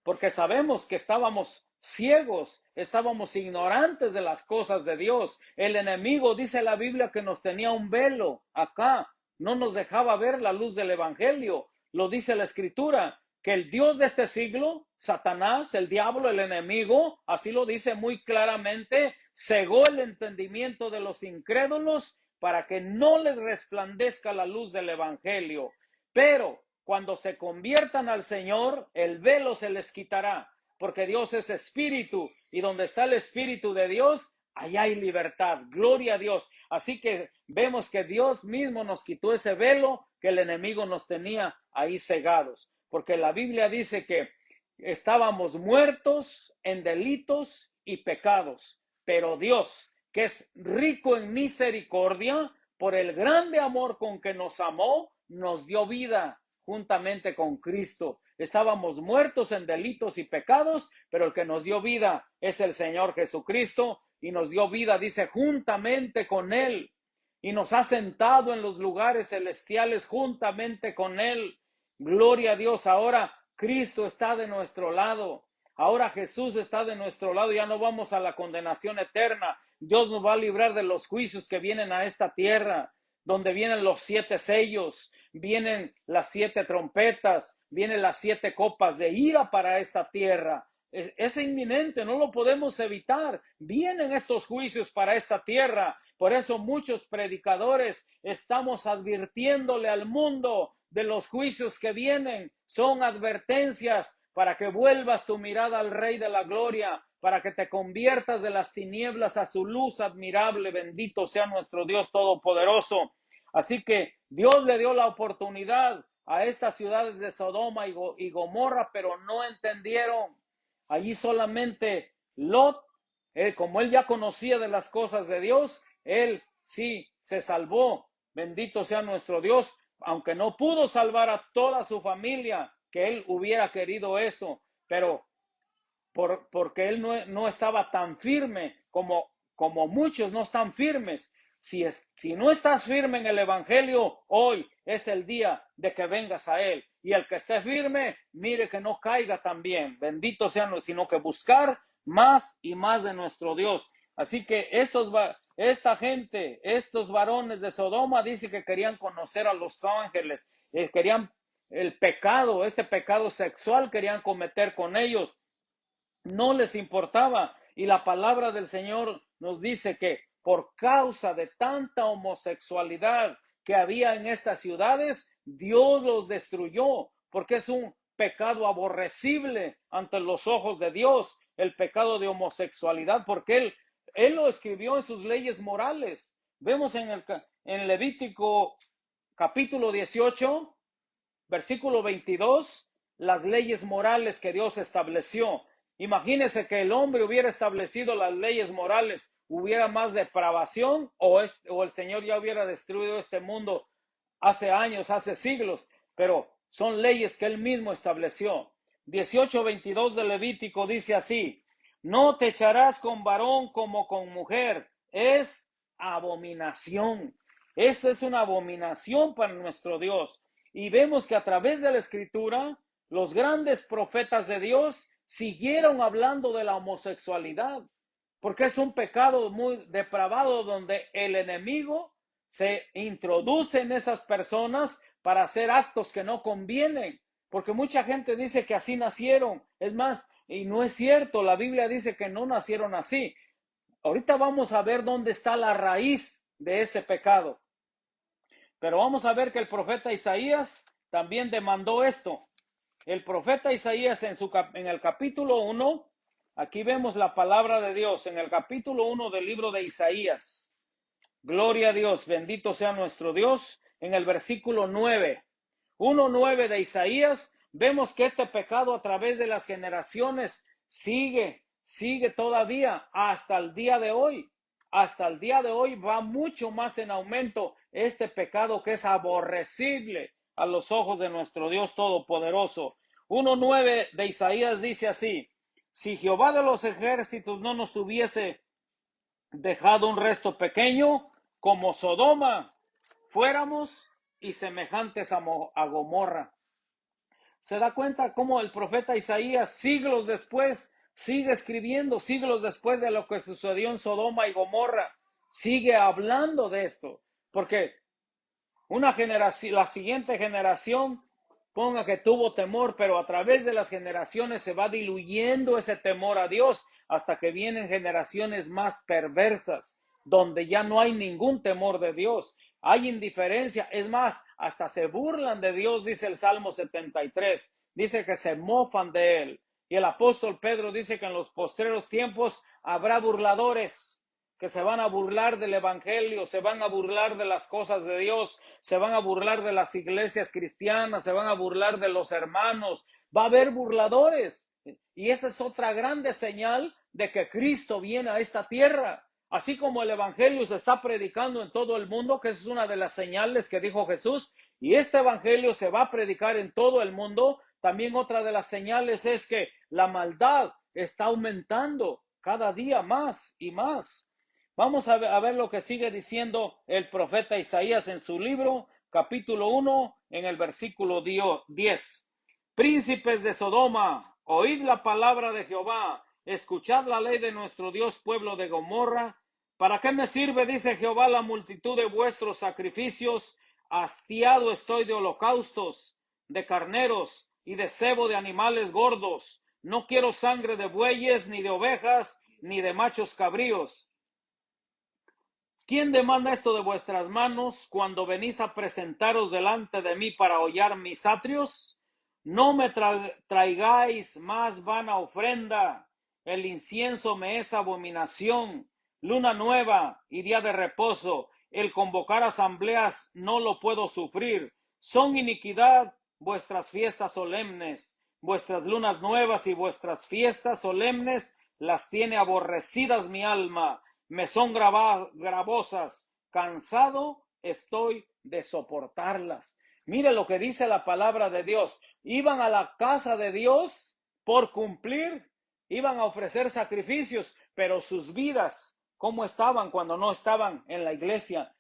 Porque sabemos que estábamos ciegos, estábamos ignorantes de las cosas de Dios. El enemigo, dice la Biblia, que nos tenía un velo acá, no nos dejaba ver la luz del evangelio. Lo dice la escritura, que el Dios de este siglo, Satanás, el diablo, el enemigo, así lo dice muy claramente, cegó el entendimiento de los incrédulos para que no les resplandezca la luz del evangelio. Pero cuando se conviertan al Señor, el velo se les quitará, porque Dios es espíritu, y donde está el espíritu de Dios, allá hay libertad. Gloria a Dios. Así que vemos que Dios mismo nos quitó ese velo que el enemigo nos tenía ahí cegados, porque la Biblia dice que estábamos muertos en delitos y pecados, pero Dios, que es rico en misericordia, por el grande amor con que nos amó, nos dio vida juntamente con Cristo. Estábamos muertos en delitos y pecados, pero el que nos dio vida es el Señor Jesucristo, y nos dio vida, dice, juntamente con Él, y nos ha sentado en los lugares celestiales juntamente con Él. Gloria a Dios. Ahora Cristo está de nuestro lado. Ahora Jesús está de nuestro lado. Ya no vamos a la condenación eterna. Dios nos va a librar de los juicios que vienen a esta tierra, donde vienen los 7 sellos, vienen las 7 trompetas, vienen las 7 copas de ira para esta tierra. Es inminente, no lo podemos evitar. Vienen estos juicios para esta tierra. Por eso muchos predicadores estamos advirtiéndole al mundo de los juicios que vienen. Son advertencias para que vuelvas tu mirada al Rey de la Gloria, para que te conviertas de las tinieblas a su luz admirable. Bendito sea nuestro Dios Todopoderoso. Así que Dios le dio la oportunidad a estas ciudades de Sodoma y Gomorra, pero no entendieron. Allí solamente Lot, como él ya conocía de las cosas de Dios, él sí se salvó. Bendito sea nuestro Dios, aunque no pudo salvar a toda su familia, que él hubiera querido eso, pero porque él no estaba tan firme como muchos no están firmes. Si no estás firme en el evangelio, hoy es el día de que vengas a él. Y el que esté firme, mire que no caiga también. Bendito sea, sino que buscar más y más de nuestro Dios. Así que esta gente, estos varones de Sodoma, dice que querían conocer a los ángeles, querían el pecado, este pecado sexual querían cometer con ellos. No les importaba. Y la palabra del Señor nos dice que por causa de tanta homosexualidad que había en estas ciudades, Dios los destruyó, porque es un pecado aborrecible ante los ojos de Dios, el pecado de homosexualidad, porque Él lo escribió en sus leyes morales. Vemos en Levítico capítulo 18, versículo 22, las leyes morales que Dios estableció. Imagínese que el hombre hubiera establecido las leyes morales, hubiera más depravación, o el Señor ya hubiera destruido este mundo hace años, hace siglos, pero son leyes que Él mismo estableció. 18:22 de Levítico dice así: no te echarás con varón como con mujer, es abominación. Esa es una abominación para nuestro Dios. Y vemos que a través de la Escritura, los grandes profetas de Dios siguieron hablando de la homosexualidad, porque es un pecado muy depravado donde el enemigo se introduce en esas personas para hacer actos que no convienen, porque mucha gente dice que así nacieron. Es más, y no es cierto, la Biblia dice que no nacieron así. Ahorita vamos a ver dónde está la raíz de ese pecado. Pero vamos a ver que el profeta Isaías también demandó esto. El profeta Isaías en el capítulo 1, aquí vemos la palabra de Dios, en el capítulo 1 del libro de Isaías. Gloria a Dios, bendito sea nuestro Dios. En el versículo 9, 1:9 de Isaías, vemos que este pecado a través de las generaciones sigue todavía hasta el día de hoy. Hasta el día de hoy va mucho más en aumento este pecado que es aborrecible a los ojos de nuestro Dios Todopoderoso. 1:9 de Isaías dice así: si Jehová de los ejércitos no nos hubiese dejado un resto pequeño, como Sodoma fuéramos y semejantes a Gomorra. ¿Se da cuenta cómo el profeta Isaías, siglos después, sigue escribiendo, siglos después de lo que sucedió en Sodoma y Gomorra, sigue hablando de esto? Porque una generación, la siguiente generación, ponga que tuvo temor, pero a través de las generaciones se va diluyendo ese temor a Dios hasta que vienen generaciones más perversas, donde ya no hay ningún temor de Dios, hay indiferencia, es más, hasta se burlan de Dios, dice el Salmo 73, dice que se mofan de él. Y el apóstol Pedro dice que en los postreros tiempos habrá burladores que se van a burlar del evangelio, se van a burlar de las cosas de Dios, se van a burlar de las iglesias cristianas, se van a burlar de los hermanos, va a haber burladores. Y esa es otra grande señal de que Cristo viene a esta tierra. Así como el evangelio se está predicando en todo el mundo, que es una de las señales que dijo Jesús, y este evangelio se va a predicar en todo el mundo, también otra de las señales es que la maldad está aumentando cada día más y más. Vamos a ver lo que sigue diciendo el profeta Isaías en su libro, capítulo 1, en el versículo 10. Príncipes de Sodoma, oíd la palabra de Jehová, escuchad la ley de nuestro Dios, pueblo de Gomorra. ¿Para qué me sirve, dice Jehová, la multitud de vuestros sacrificios? Hastiado estoy de holocaustos, de carneros y de cebo de animales gordos. No quiero sangre de bueyes, ni de ovejas, ni de machos cabríos. ¿Quién demanda esto de vuestras manos cuando venís a presentaros delante de mí para hollar mis atrios? No me traigáis más vana ofrenda. El incienso me es abominación. Luna nueva y día de reposo. El convocar asambleas no lo puedo sufrir. Son iniquidad vuestras fiestas solemnes. Vuestras lunas nuevas y vuestras fiestas solemnes las tiene aborrecidas mi alma. Me son gravosas, cansado estoy de soportarlas. Mire lo que dice la palabra de Dios. Iban a la casa de Dios por cumplir, iban a ofrecer sacrificios, pero sus vidas, ¿cómo estaban cuando no estaban en la iglesia?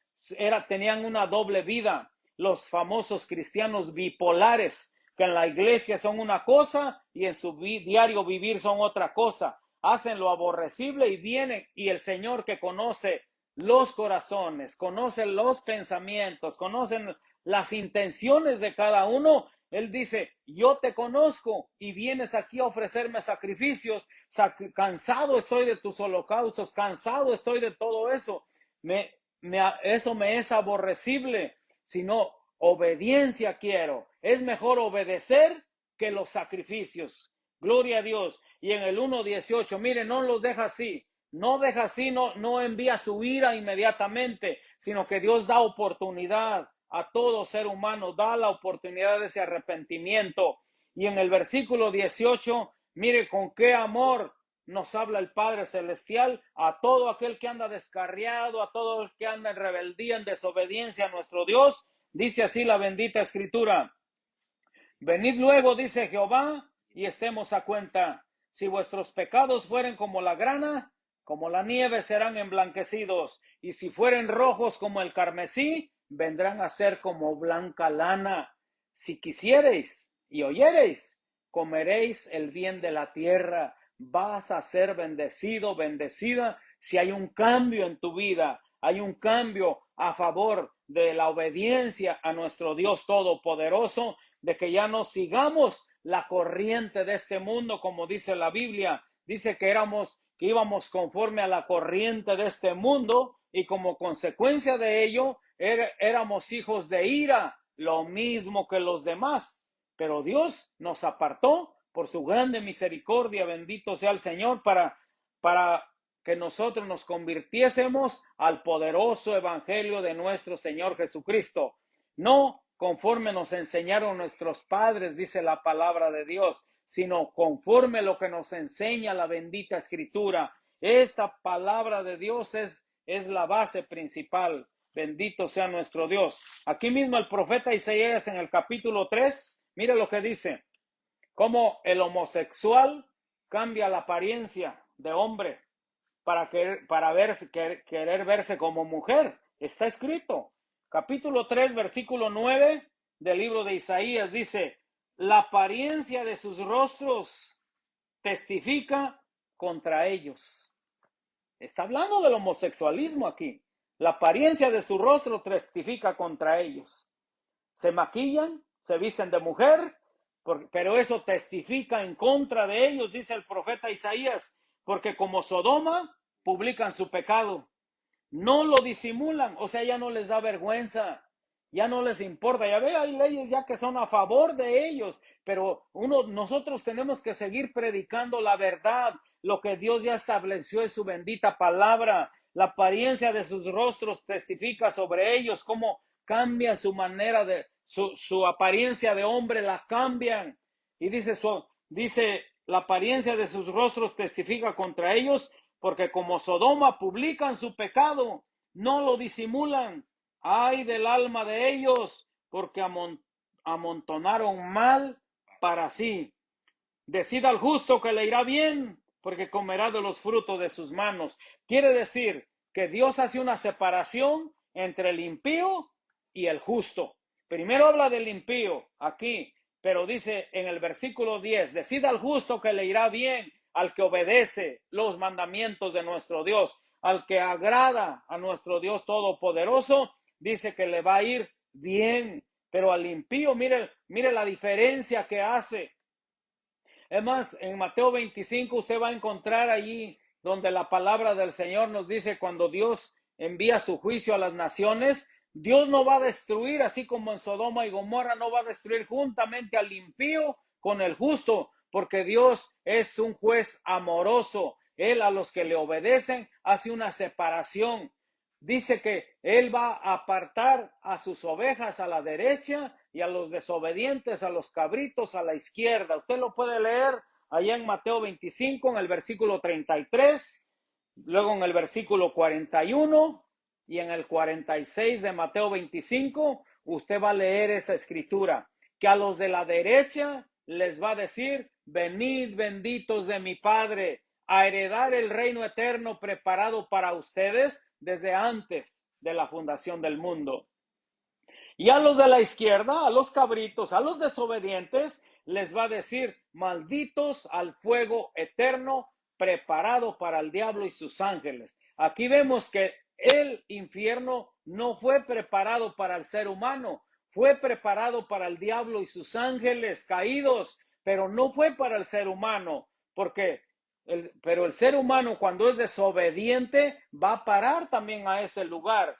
Tenían una doble vida. Los famosos cristianos bipolares, que en la iglesia son una cosa y en su diario vivir son otra cosa. Hacen lo aborrecible y vienen, y el Señor, que conoce los corazones, conoce los pensamientos, conoce las intenciones de cada uno, Él dice: yo te conozco y vienes aquí a ofrecerme sacrificios. Cansado estoy de tus holocaustos, cansado estoy de todo eso. Eso me es aborrecible, sino obediencia quiero. Es mejor obedecer que los sacrificios. Gloria a Dios. Y en el 1:18, mire, no los deja así, no envía su ira inmediatamente, sino que Dios da oportunidad a todo ser humano, da la oportunidad de ese arrepentimiento. Y en el versículo 18, mire con qué amor nos habla el Padre Celestial a todo aquel que anda descarriado, a todo el que anda en rebeldía, en desobediencia a nuestro Dios. Dice así la bendita Escritura: venid luego, dice Jehová, y estemos a cuenta. Si vuestros pecados fueren como la grana, como la nieve serán emblanquecidos, y si fueren rojos como el carmesí, vendrán a ser como blanca lana. Si quisiereis y oyereis, comeréis el bien de la tierra. Vas a ser bendecido, bendecida, si hay un cambio en tu vida, hay un cambio a favor de la obediencia a nuestro Dios Todopoderoso, de que ya no sigamos la corriente de este mundo, como dice la Biblia. Dice que íbamos conforme a la corriente de este mundo, y como consecuencia de ello éramos hijos de ira, lo mismo que los demás, pero Dios nos apartó por su grande misericordia, bendito sea el Señor, para que nosotros nos convirtiésemos al poderoso evangelio de nuestro Señor Jesucristo. No conforme nos enseñaron nuestros padres, dice la palabra de Dios, sino conforme lo que nos enseña la bendita Escritura. Esta palabra de Dios es la base principal. Bendito sea nuestro Dios. Aquí mismo el profeta Isaías en el capítulo 3, mire lo que dice, cómo el homosexual cambia la apariencia de hombre para querer verse como mujer. Está escrito. Capítulo 3, versículo 9 del libro de Isaías dice, la apariencia de sus rostros testifica contra ellos. Está hablando del homosexualismo aquí. La apariencia de su rostro testifica contra ellos. Se maquillan, se visten de mujer, pero eso testifica en contra de ellos, dice el profeta Isaías, porque como Sodoma publican su pecado, no lo disimulan, o sea, ya no les da vergüenza, ya no les importa. Ya ve, hay leyes ya que son a favor de ellos, pero nosotros tenemos que seguir predicando la verdad, lo que Dios ya estableció en su bendita palabra. La apariencia de sus rostros testifica sobre ellos, cómo cambia su manera de, su apariencia de hombre la cambian. Y dice, la apariencia de sus rostros testifica contra ellos, porque como Sodoma publican su pecado, no lo disimulan. Ay del alma de ellos, porque amontonaron mal para sí. Decida al justo que le irá bien, porque comerá de los frutos de sus manos. Quiere decir que Dios hace una separación entre el impío y el justo. Primero habla del impío aquí, pero dice en el versículo 10, decida al justo que le irá bien, al que obedece los mandamientos de nuestro Dios, al que agrada a nuestro Dios Todopoderoso, dice que le va a ir bien. Pero al impío, mire la diferencia que hace. Es más, en Mateo 25 usted va a encontrar allí donde la palabra del Señor nos dice cuando Dios envía su juicio a las naciones, Dios no va a destruir, así como en Sodoma y Gomorra, no va a destruir juntamente al impío con el justo, porque Dios es un juez amoroso. Él a los que le obedecen hace una separación. Dice que Él va a apartar a sus ovejas a la derecha y a los desobedientes, a los cabritos a la izquierda. Usted lo puede leer allá en Mateo 25, en el versículo 33, luego en el versículo 41 y en el 46 de Mateo 25, usted va a leer esa escritura, que a los de la derecha les va a decir, venid benditos de mi Padre, a heredar el reino eterno preparado para ustedes desde antes de la fundación del mundo. Y a los de la izquierda, a los cabritos, a los desobedientes, les va a decir, malditos al fuego eterno preparado para el diablo y sus ángeles. Aquí vemos que el infierno no fue preparado para el ser humano, fue preparado para el diablo y sus ángeles caídos, pero no fue para el ser humano, pero el ser humano cuando es desobediente va a parar también a ese lugar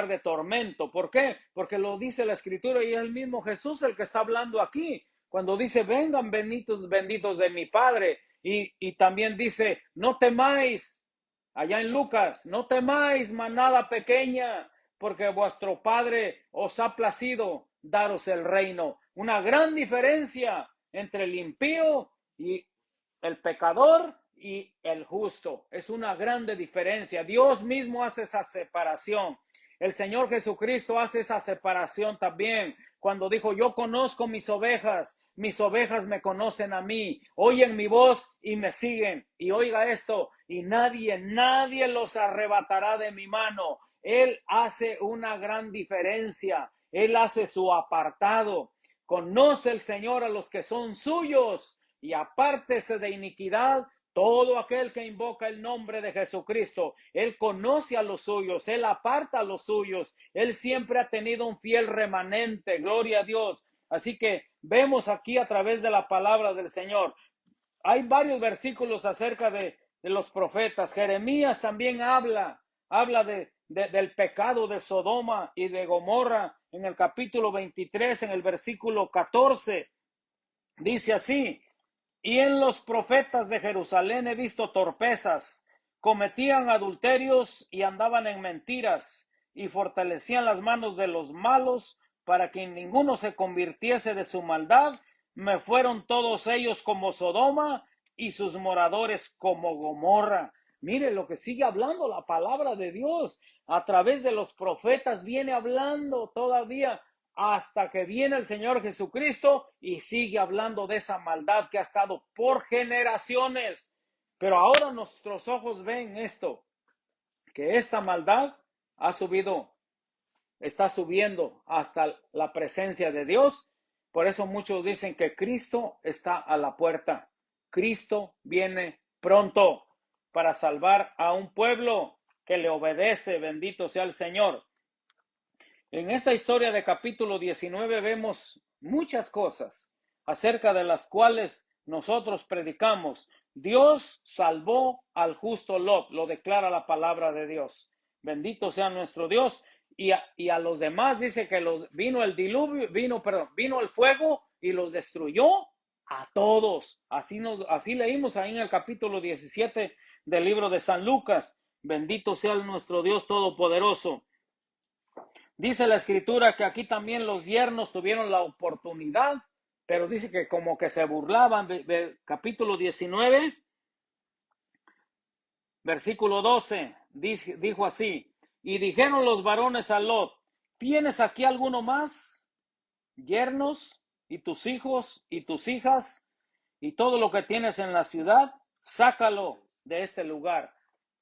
de tormento. ¿Por qué? Porque lo dice la Escritura y es el mismo Jesús el que está hablando aquí. Cuando dice, vengan benditos de mi Padre. Y también dice, no temáis, allá en Lucas, no temáis manada pequeña, porque vuestro Padre os ha placido daros el reino. Una gran diferencia entre el impío y el pecador y el justo. Es una grande diferencia. Dios mismo hace esa separación. El Señor Jesucristo hace esa separación también. Cuando dijo, yo conozco mis ovejas me conocen a mí, oyen mi voz y me siguen. Y oiga esto, y nadie los arrebatará de mi mano. Él hace una gran diferencia. Él hace su apartado. Conoce el Señor a los que son suyos y apártese de iniquidad todo aquel que invoca el nombre de Jesucristo. Él conoce a los suyos, Él aparta a los suyos. Él siempre ha tenido un fiel remanente, gloria a Dios. Así que vemos aquí a través de la palabra del Señor. Hay varios versículos acerca de los profetas. Jeremías también habla del pecado de Sodoma y de Gomorra en el capítulo 23, en el versículo 14. Dice así: y en los profetas de Jerusalén he visto torpezas, cometían adulterios y andaban en mentiras, y fortalecían las manos de los malos para que ninguno se convirtiese de su maldad. Me fueron todos ellos como Sodoma y sus moradores como Gomorra. Mire lo que sigue hablando la palabra de Dios. A través de los profetas viene hablando todavía hasta que viene el Señor Jesucristo y sigue hablando de esa maldad que ha estado por generaciones. Pero ahora nuestros ojos ven esto, que esta maldad está subiendo hasta la presencia de Dios. Por eso muchos dicen que Cristo está a la puerta. Cristo viene pronto para salvar a un pueblo que le obedece. Bendito sea el Señor. En esta historia de capítulo 19 vemos muchas cosas acerca de las cuales nosotros predicamos. Dios salvó al justo Lot, lo declara la palabra de Dios. Bendito sea nuestro Dios. Y a los demás dice que vino el diluvio, vino el fuego y los destruyó a todos. Así leímos ahí en el capítulo 17 del libro de San Lucas. Bendito sea nuestro Dios Todopoderoso. Dice la escritura que aquí también los yernos tuvieron la oportunidad, pero dice que como que se burlaban. Capítulo 19, versículo 12, dijo así: y dijeron los varones a Lot: ¿tienes aquí alguno más? Yernos, y tus hijos, y tus hijas, y todo lo que tienes en la ciudad, sácalo de este lugar.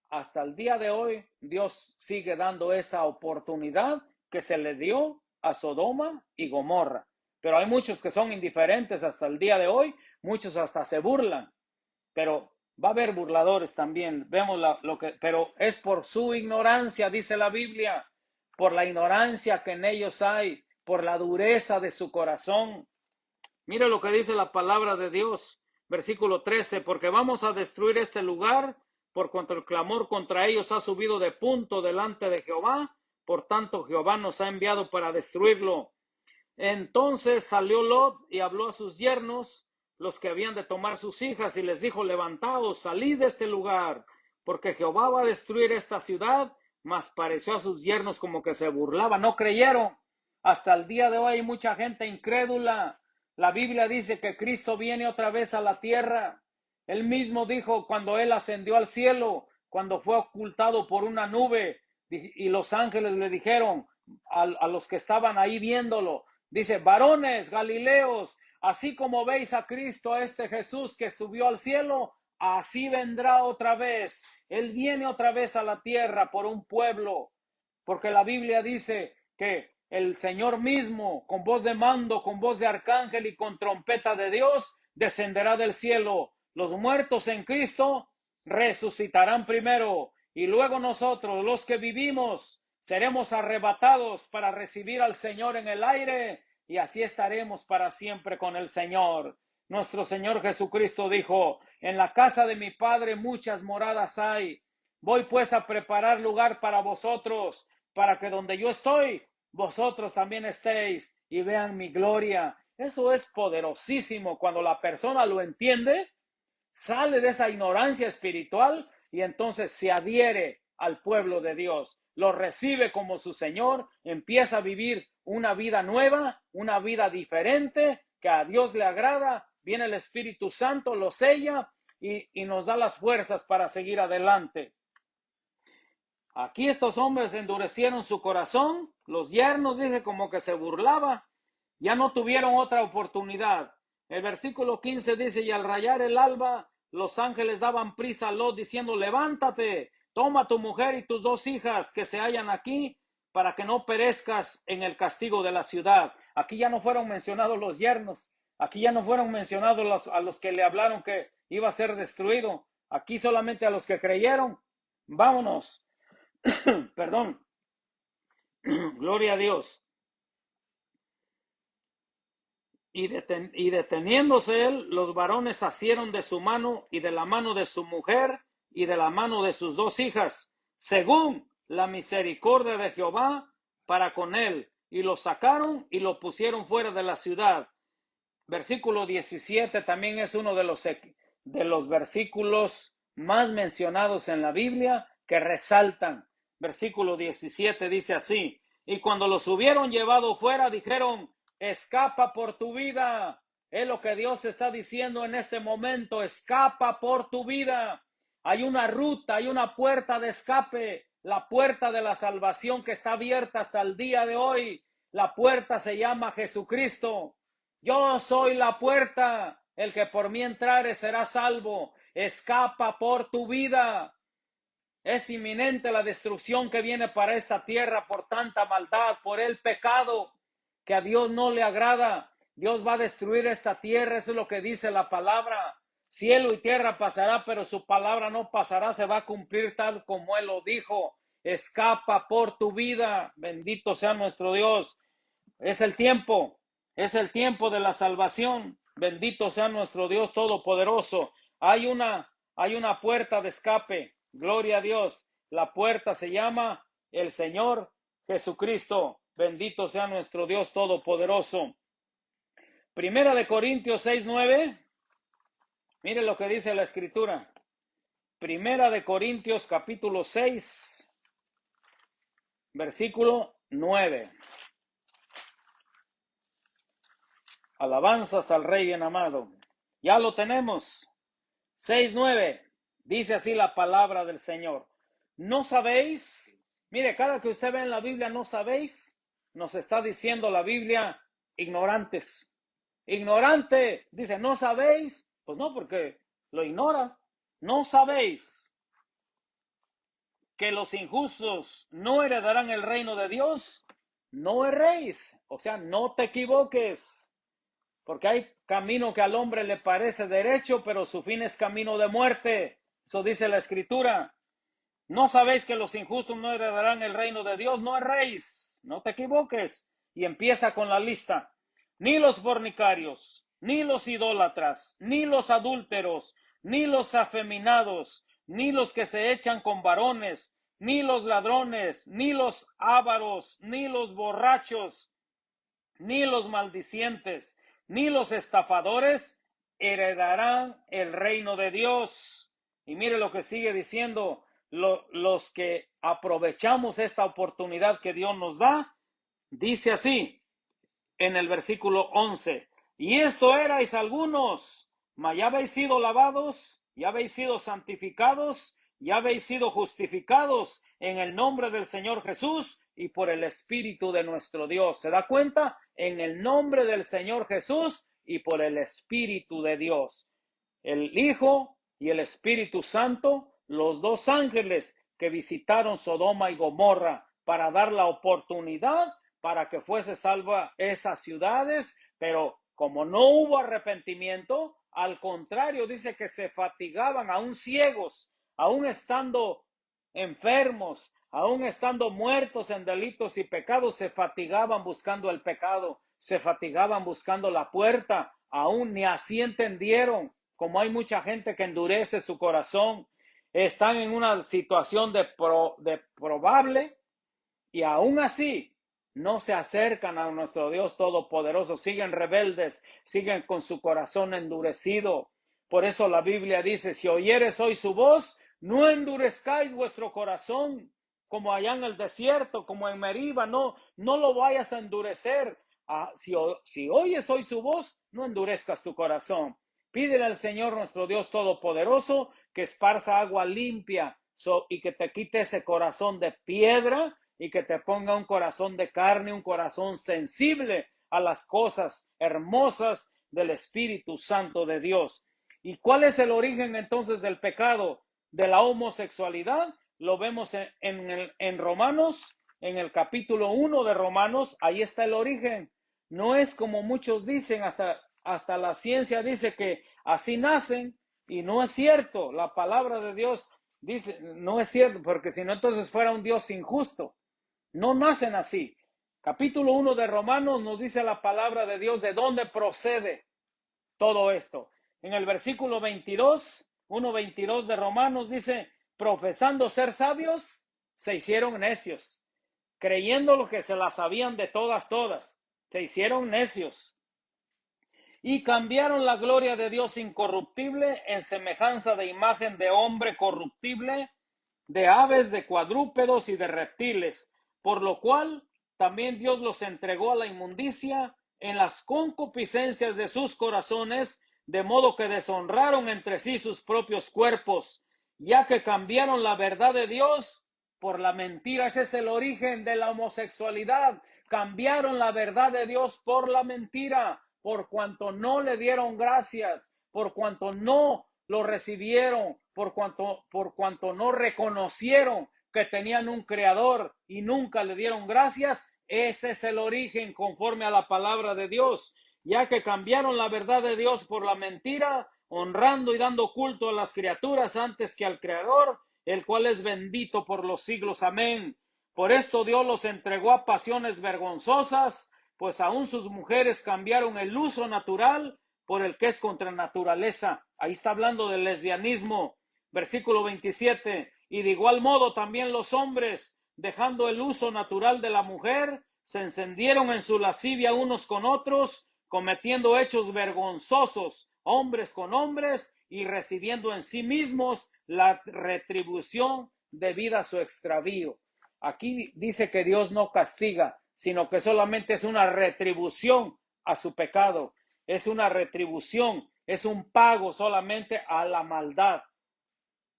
Hasta el día de hoy, Dios sigue dando esa oportunidad que se le dio a Sodoma y Gomorra. Pero hay muchos que son indiferentes hasta el día de hoy, muchos hasta se burlan, pero va a haber burladores también. Vemos pero es por su ignorancia, dice la Biblia, por la ignorancia que en ellos hay, por la dureza de su corazón. Mire lo que dice la palabra de Dios, versículo 13: porque vamos a destruir este lugar, por cuanto el clamor contra ellos ha subido de punto delante de Jehová, por tanto Jehová nos ha enviado para destruirlo. Entonces salió Lot y habló a sus yernos, los que habían de tomar sus hijas, y les dijo: levantaos, salid de este lugar, porque Jehová va a destruir esta ciudad. Mas pareció a sus yernos como que se burlaba, no creyeron. Hasta el día de hoy hay mucha gente incrédula. La Biblia dice que Cristo viene otra vez a la tierra. Él mismo dijo cuando él ascendió al cielo, cuando fue ocultado por una nube, y los ángeles le dijeron a los que estaban ahí viéndolo, dice: varones galileos, así como veis a Cristo, a este Jesús que subió al cielo, así vendrá otra vez. Él viene otra vez a la tierra por un pueblo, porque la Biblia dice que el Señor mismo, con voz de mando, con voz de arcángel y con trompeta de Dios, descenderá del cielo. Los muertos en Cristo resucitarán primero, y luego nosotros, los que vivimos, seremos arrebatados para recibir al Señor en el aire, y así estaremos para siempre con el Señor. Nuestro Señor Jesucristo dijo: en la casa de mi Padre muchas moradas hay. Voy pues a preparar lugar para vosotros, para que donde yo estoy, vosotros también estéis y vean mi gloria. Eso es poderosísimo. Cuando la persona lo entiende, sale de esa ignorancia espiritual y entonces se adhiere al pueblo de Dios, lo recibe como su Señor, empieza a vivir una vida nueva, una vida diferente, que a Dios le agrada. Viene el Espíritu Santo, lo sella y nos da las fuerzas para seguir adelante. Aquí estos hombres endurecieron su corazón, los yernos, dice, como que se burlaba, ya no tuvieron otra oportunidad. El versículo 15 dice: y al rayar el alba, los ángeles daban prisa a Lot, diciendo: levántate, toma tu mujer y tus dos hijas que se hallan aquí, para que no perezcas en el castigo de la ciudad. Aquí ya no fueron mencionados los yernos, aquí ya no fueron mencionados a los que le hablaron que iba a ser destruido, aquí solamente a los que creyeron. Vámonos. Perdón. Gloria a Dios. Y deteniéndose él, los varones asieron de su mano y de la mano de su mujer y de la mano de sus dos hijas, según la misericordia de Jehová para con él, y lo sacaron y lo pusieron fuera de la ciudad. Versículo 17 también es uno de los versículos más mencionados en la Biblia que resaltan. Versículo 17 dice así: y cuando los hubieron llevado fuera, dijeron, escapa por tu vida. Es lo que Dios está diciendo en este momento: escapa por tu vida. Hay una ruta, hay una puerta de escape, la puerta de la salvación que está abierta hasta el día de hoy. La puerta se llama Jesucristo. Yo soy la puerta, el que por mí entrare será salvo. Escapa por tu vida. Es inminente la destrucción que viene para esta tierra por tanta maldad, por el pecado que a Dios no le agrada. Dios va a destruir esta tierra, eso es lo que dice la palabra. Cielo y tierra pasará, pero su palabra no pasará, se va a cumplir tal como Él lo dijo. Escapa por tu vida, bendito sea nuestro Dios. Es el tiempo de la salvación. Bendito sea nuestro Dios Todopoderoso. Hay una puerta de escape. Gloria a Dios. La puerta se llama el Señor Jesucristo. Bendito sea nuestro Dios Todopoderoso. Primera de Corintios 6:9. Mire lo que dice la Escritura. Primera de Corintios capítulo 6, versículo 9. Alabanzas al Rey bien amado. Ya lo tenemos. 6:9. Dice así la palabra del Señor. ¿No sabéis? Mire, cada que usted ve en la Biblia, ¿no sabéis? Nos está diciendo la Biblia, ignorantes. Ignorante. Dice, ¿no sabéis? Pues no, porque lo ignora. ¿No sabéis que los injustos no heredarán el reino de Dios? No erréis. O sea, no te equivoques. Porque hay camino que al hombre le parece derecho, pero su fin es camino de muerte. Eso dice la Escritura. ¿No sabéis que los injustos no heredarán el reino de Dios? No erréis, no te equivoques. Y empieza con la lista. Ni los fornicarios, ni los idólatras, ni los adúlteros, ni los afeminados, ni los que se echan con varones, ni los ladrones, ni los ávaros, ni los borrachos, ni los maldicientes, ni los estafadores heredarán el reino de Dios. Y mire lo que sigue diciendo, los que aprovechamos esta oportunidad que Dios nos da, dice así en el versículo 11, y esto erais algunos, mas ya habéis sido lavados, ya habéis sido santificados, ya habéis sido justificados en el nombre del Señor Jesús y por el Espíritu de nuestro Dios. ¿Se da cuenta? En el nombre del Señor Jesús y por el Espíritu de Dios. El Hijo y el Espíritu Santo, los dos ángeles que visitaron Sodoma y Gomorra para dar la oportunidad para que fuese salva esas ciudades, pero como no hubo arrepentimiento, al contrario, dice que se fatigaban aún ciegos, aún estando enfermos, aún estando muertos en delitos y pecados, se fatigaban buscando el pecado, se fatigaban buscando la puerta, aún ni así entendieron, como hay mucha gente que endurece su corazón, están en una situación de probable y aún así no se acercan a nuestro Dios Todopoderoso, siguen rebeldes, siguen con su corazón endurecido. Por eso la Biblia dice, si oyeres hoy su voz, no endurezcáis vuestro corazón, como allá en el desierto, como en Meriba, no lo vayas a endurecer. Si oyes hoy su voz, no endurezcas tu corazón. Pídele al Señor nuestro Dios Todopoderoso que esparza agua limpia y que te quite ese corazón de piedra y que te ponga un corazón de carne, un corazón sensible a las cosas hermosas del Espíritu Santo de Dios. ¿Y cuál es el origen entonces del pecado? De la homosexualidad. Lo vemos en Romanos, en el capítulo 1 de Romanos, ahí está el origen. No es como muchos dicen, hasta la ciencia dice que así nacen, y no es cierto. La palabra de Dios dice, no es cierto, porque si no entonces fuera un Dios injusto. No nacen así. Capítulo 1 de Romanos nos dice la palabra de Dios de dónde procede todo esto. En el versículo 1:22 de Romanos dice, profesando ser sabios, se hicieron necios, creyendo lo que se las sabían de todas, se hicieron necios y cambiaron la gloria de Dios incorruptible en semejanza de imagen de hombre corruptible, de aves, de cuadrúpedos y de reptiles, por lo cual también Dios los entregó a la inmundicia en las concupiscencias de sus corazones, de modo que deshonraron entre sí sus propios cuerpos, ya que cambiaron la verdad de Dios por la mentira. Ese es el origen de la homosexualidad. Cambiaron la verdad de Dios por la mentira, por cuanto no le dieron gracias, por cuanto no lo recibieron, por cuanto no reconocieron que tenían un creador y nunca le dieron gracias. Ese es el origen conforme a la palabra de Dios, ya que cambiaron la verdad de Dios por la mentira, honrando y dando culto a las criaturas antes que al Creador, el cual es bendito por los siglos. Amén. Por esto Dios los entregó a pasiones vergonzosas, pues aún sus mujeres cambiaron el uso natural por el que es contra naturaleza. Ahí está hablando del lesbianismo. Versículo 27. Y de igual modo también los hombres, dejando el uso natural de la mujer, se encendieron en su lascivia unos con otros, cometiendo hechos vergonzosos, hombres con hombres, y recibiendo en sí mismos la retribución debida a su extravío. Aquí dice que Dios no castiga, sino que solamente es una retribución a su pecado. Es una retribución, es un pago solamente a la maldad.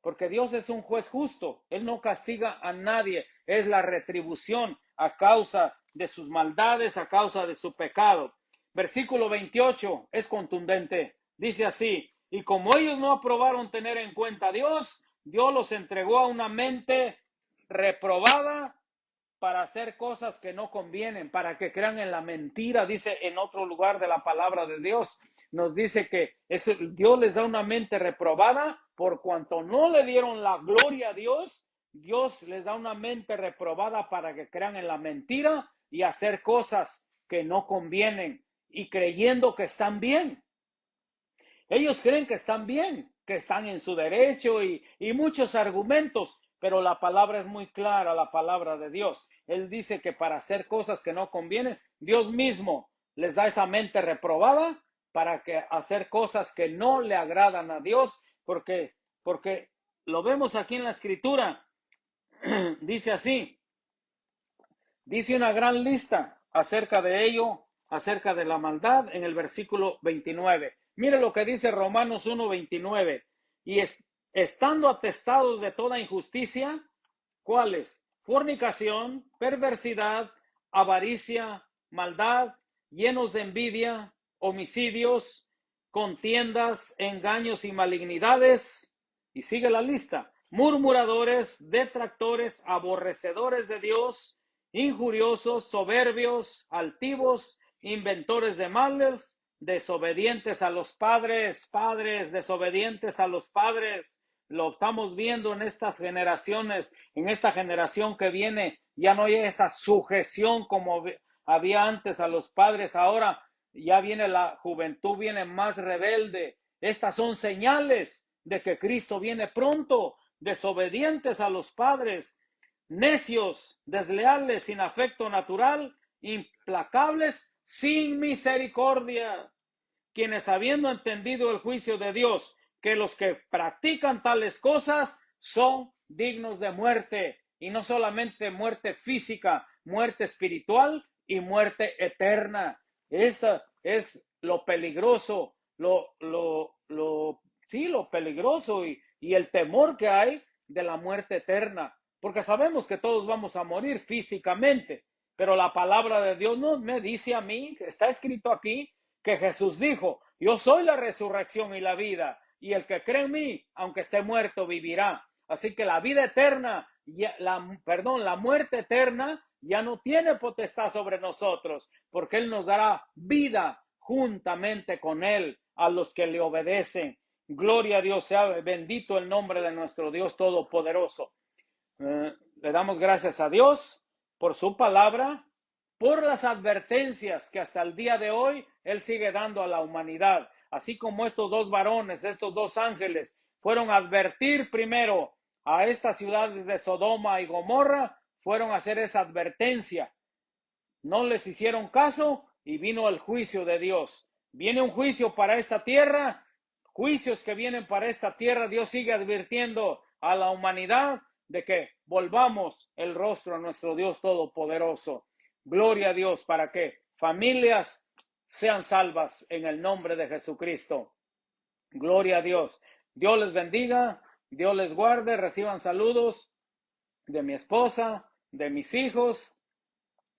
Porque Dios es un juez justo, Él no castiga a nadie, es la retribución a causa de sus maldades, a causa de su pecado. Versículo 28 es contundente, dice así: y como ellos no aprobaron tener en cuenta a Dios, Dios los entregó a una mente reprobada para hacer cosas que no convienen, para que crean en la mentira. Dice en otro lugar de la palabra de Dios, nos dice que Dios les da una mente reprobada por cuanto no le dieron la gloria a Dios. Dios les da una mente reprobada para que crean en la mentira y hacer cosas que no convienen y creyendo que están bien. Ellos creen que están bien, que están en su derecho y muchos argumentos, pero la palabra es muy clara, la palabra de Dios. Él dice que para hacer cosas que no convienen, Dios mismo les da esa mente reprobada para que hacer cosas que no le agradan a Dios, porque lo vemos aquí en la Escritura. Dice así, dice una gran lista acerca de ello, acerca de la maldad en el versículo 29. Mire lo que dice Romanos 1:29. Y estando atestados de toda injusticia, ¿cuáles? Fornicación, perversidad, avaricia, maldad, llenos de envidia, homicidios, contiendas, engaños y malignidades. Y sigue la lista: murmuradores, detractores, aborrecedores de Dios, injuriosos, soberbios, altivos, inventores de males, desobedientes a los padres, desobedientes a los padres. Lo estamos viendo en estas generaciones, en esta generación que viene. Ya no hay esa sujeción como había antes a los padres. Ahora ya viene la juventud, viene más rebelde. Estas son señales de que Cristo viene pronto. Desobedientes a los padres, necios, desleales, sin afecto natural, implacables, sin misericordia, quienes habiendo entendido el juicio de Dios, que los que practican tales cosas son dignos de muerte, y no solamente muerte física, muerte espiritual y muerte eterna. Esa es lo peligroso, lo peligroso y el temor que hay de la muerte eterna, porque sabemos que todos vamos a morir físicamente, pero la palabra de Dios no me dice a mí, está escrito aquí, que Jesús dijo: yo soy la resurrección y la vida, y el que cree en mí, aunque esté muerto, vivirá. Así que la vida eterna, la muerte eterna ya no tiene potestad sobre nosotros, porque Él nos dará vida juntamente con Él a los que le obedecen. Gloria a Dios, sea bendito el nombre de nuestro Dios Todopoderoso. Le damos gracias a Dios por su palabra, por las advertencias que hasta el día de hoy Él sigue dando a la humanidad. Así como estos dos varones, estos dos ángeles, fueron a advertir primero a estas ciudades de Sodoma y Gomorra, fueron a hacer esa advertencia. No les hicieron caso y vino el juicio de Dios. Viene un juicio para esta tierra, juicios que vienen para esta tierra. Dios sigue advirtiendo a la humanidad de que volvamos el rostro a nuestro Dios Todopoderoso. Gloria a Dios, para que familias sean salvas en el nombre de Jesucristo. Gloria a Dios. Dios les bendiga, Dios les guarde, reciban saludos de mi esposa, de mis hijos.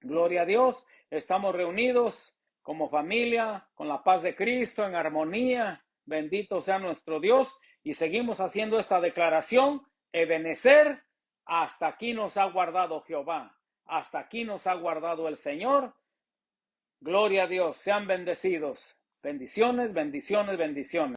Gloria a Dios, estamos reunidos como familia, con la paz de Cristo, en armonía. Bendito sea nuestro Dios. Y seguimos haciendo esta declaración: Ebenecer, hasta aquí nos ha guardado Jehová. Hasta aquí nos ha guardado el Señor. Gloria a Dios, sean bendecidos. Bendiciones, bendiciones, bendiciones.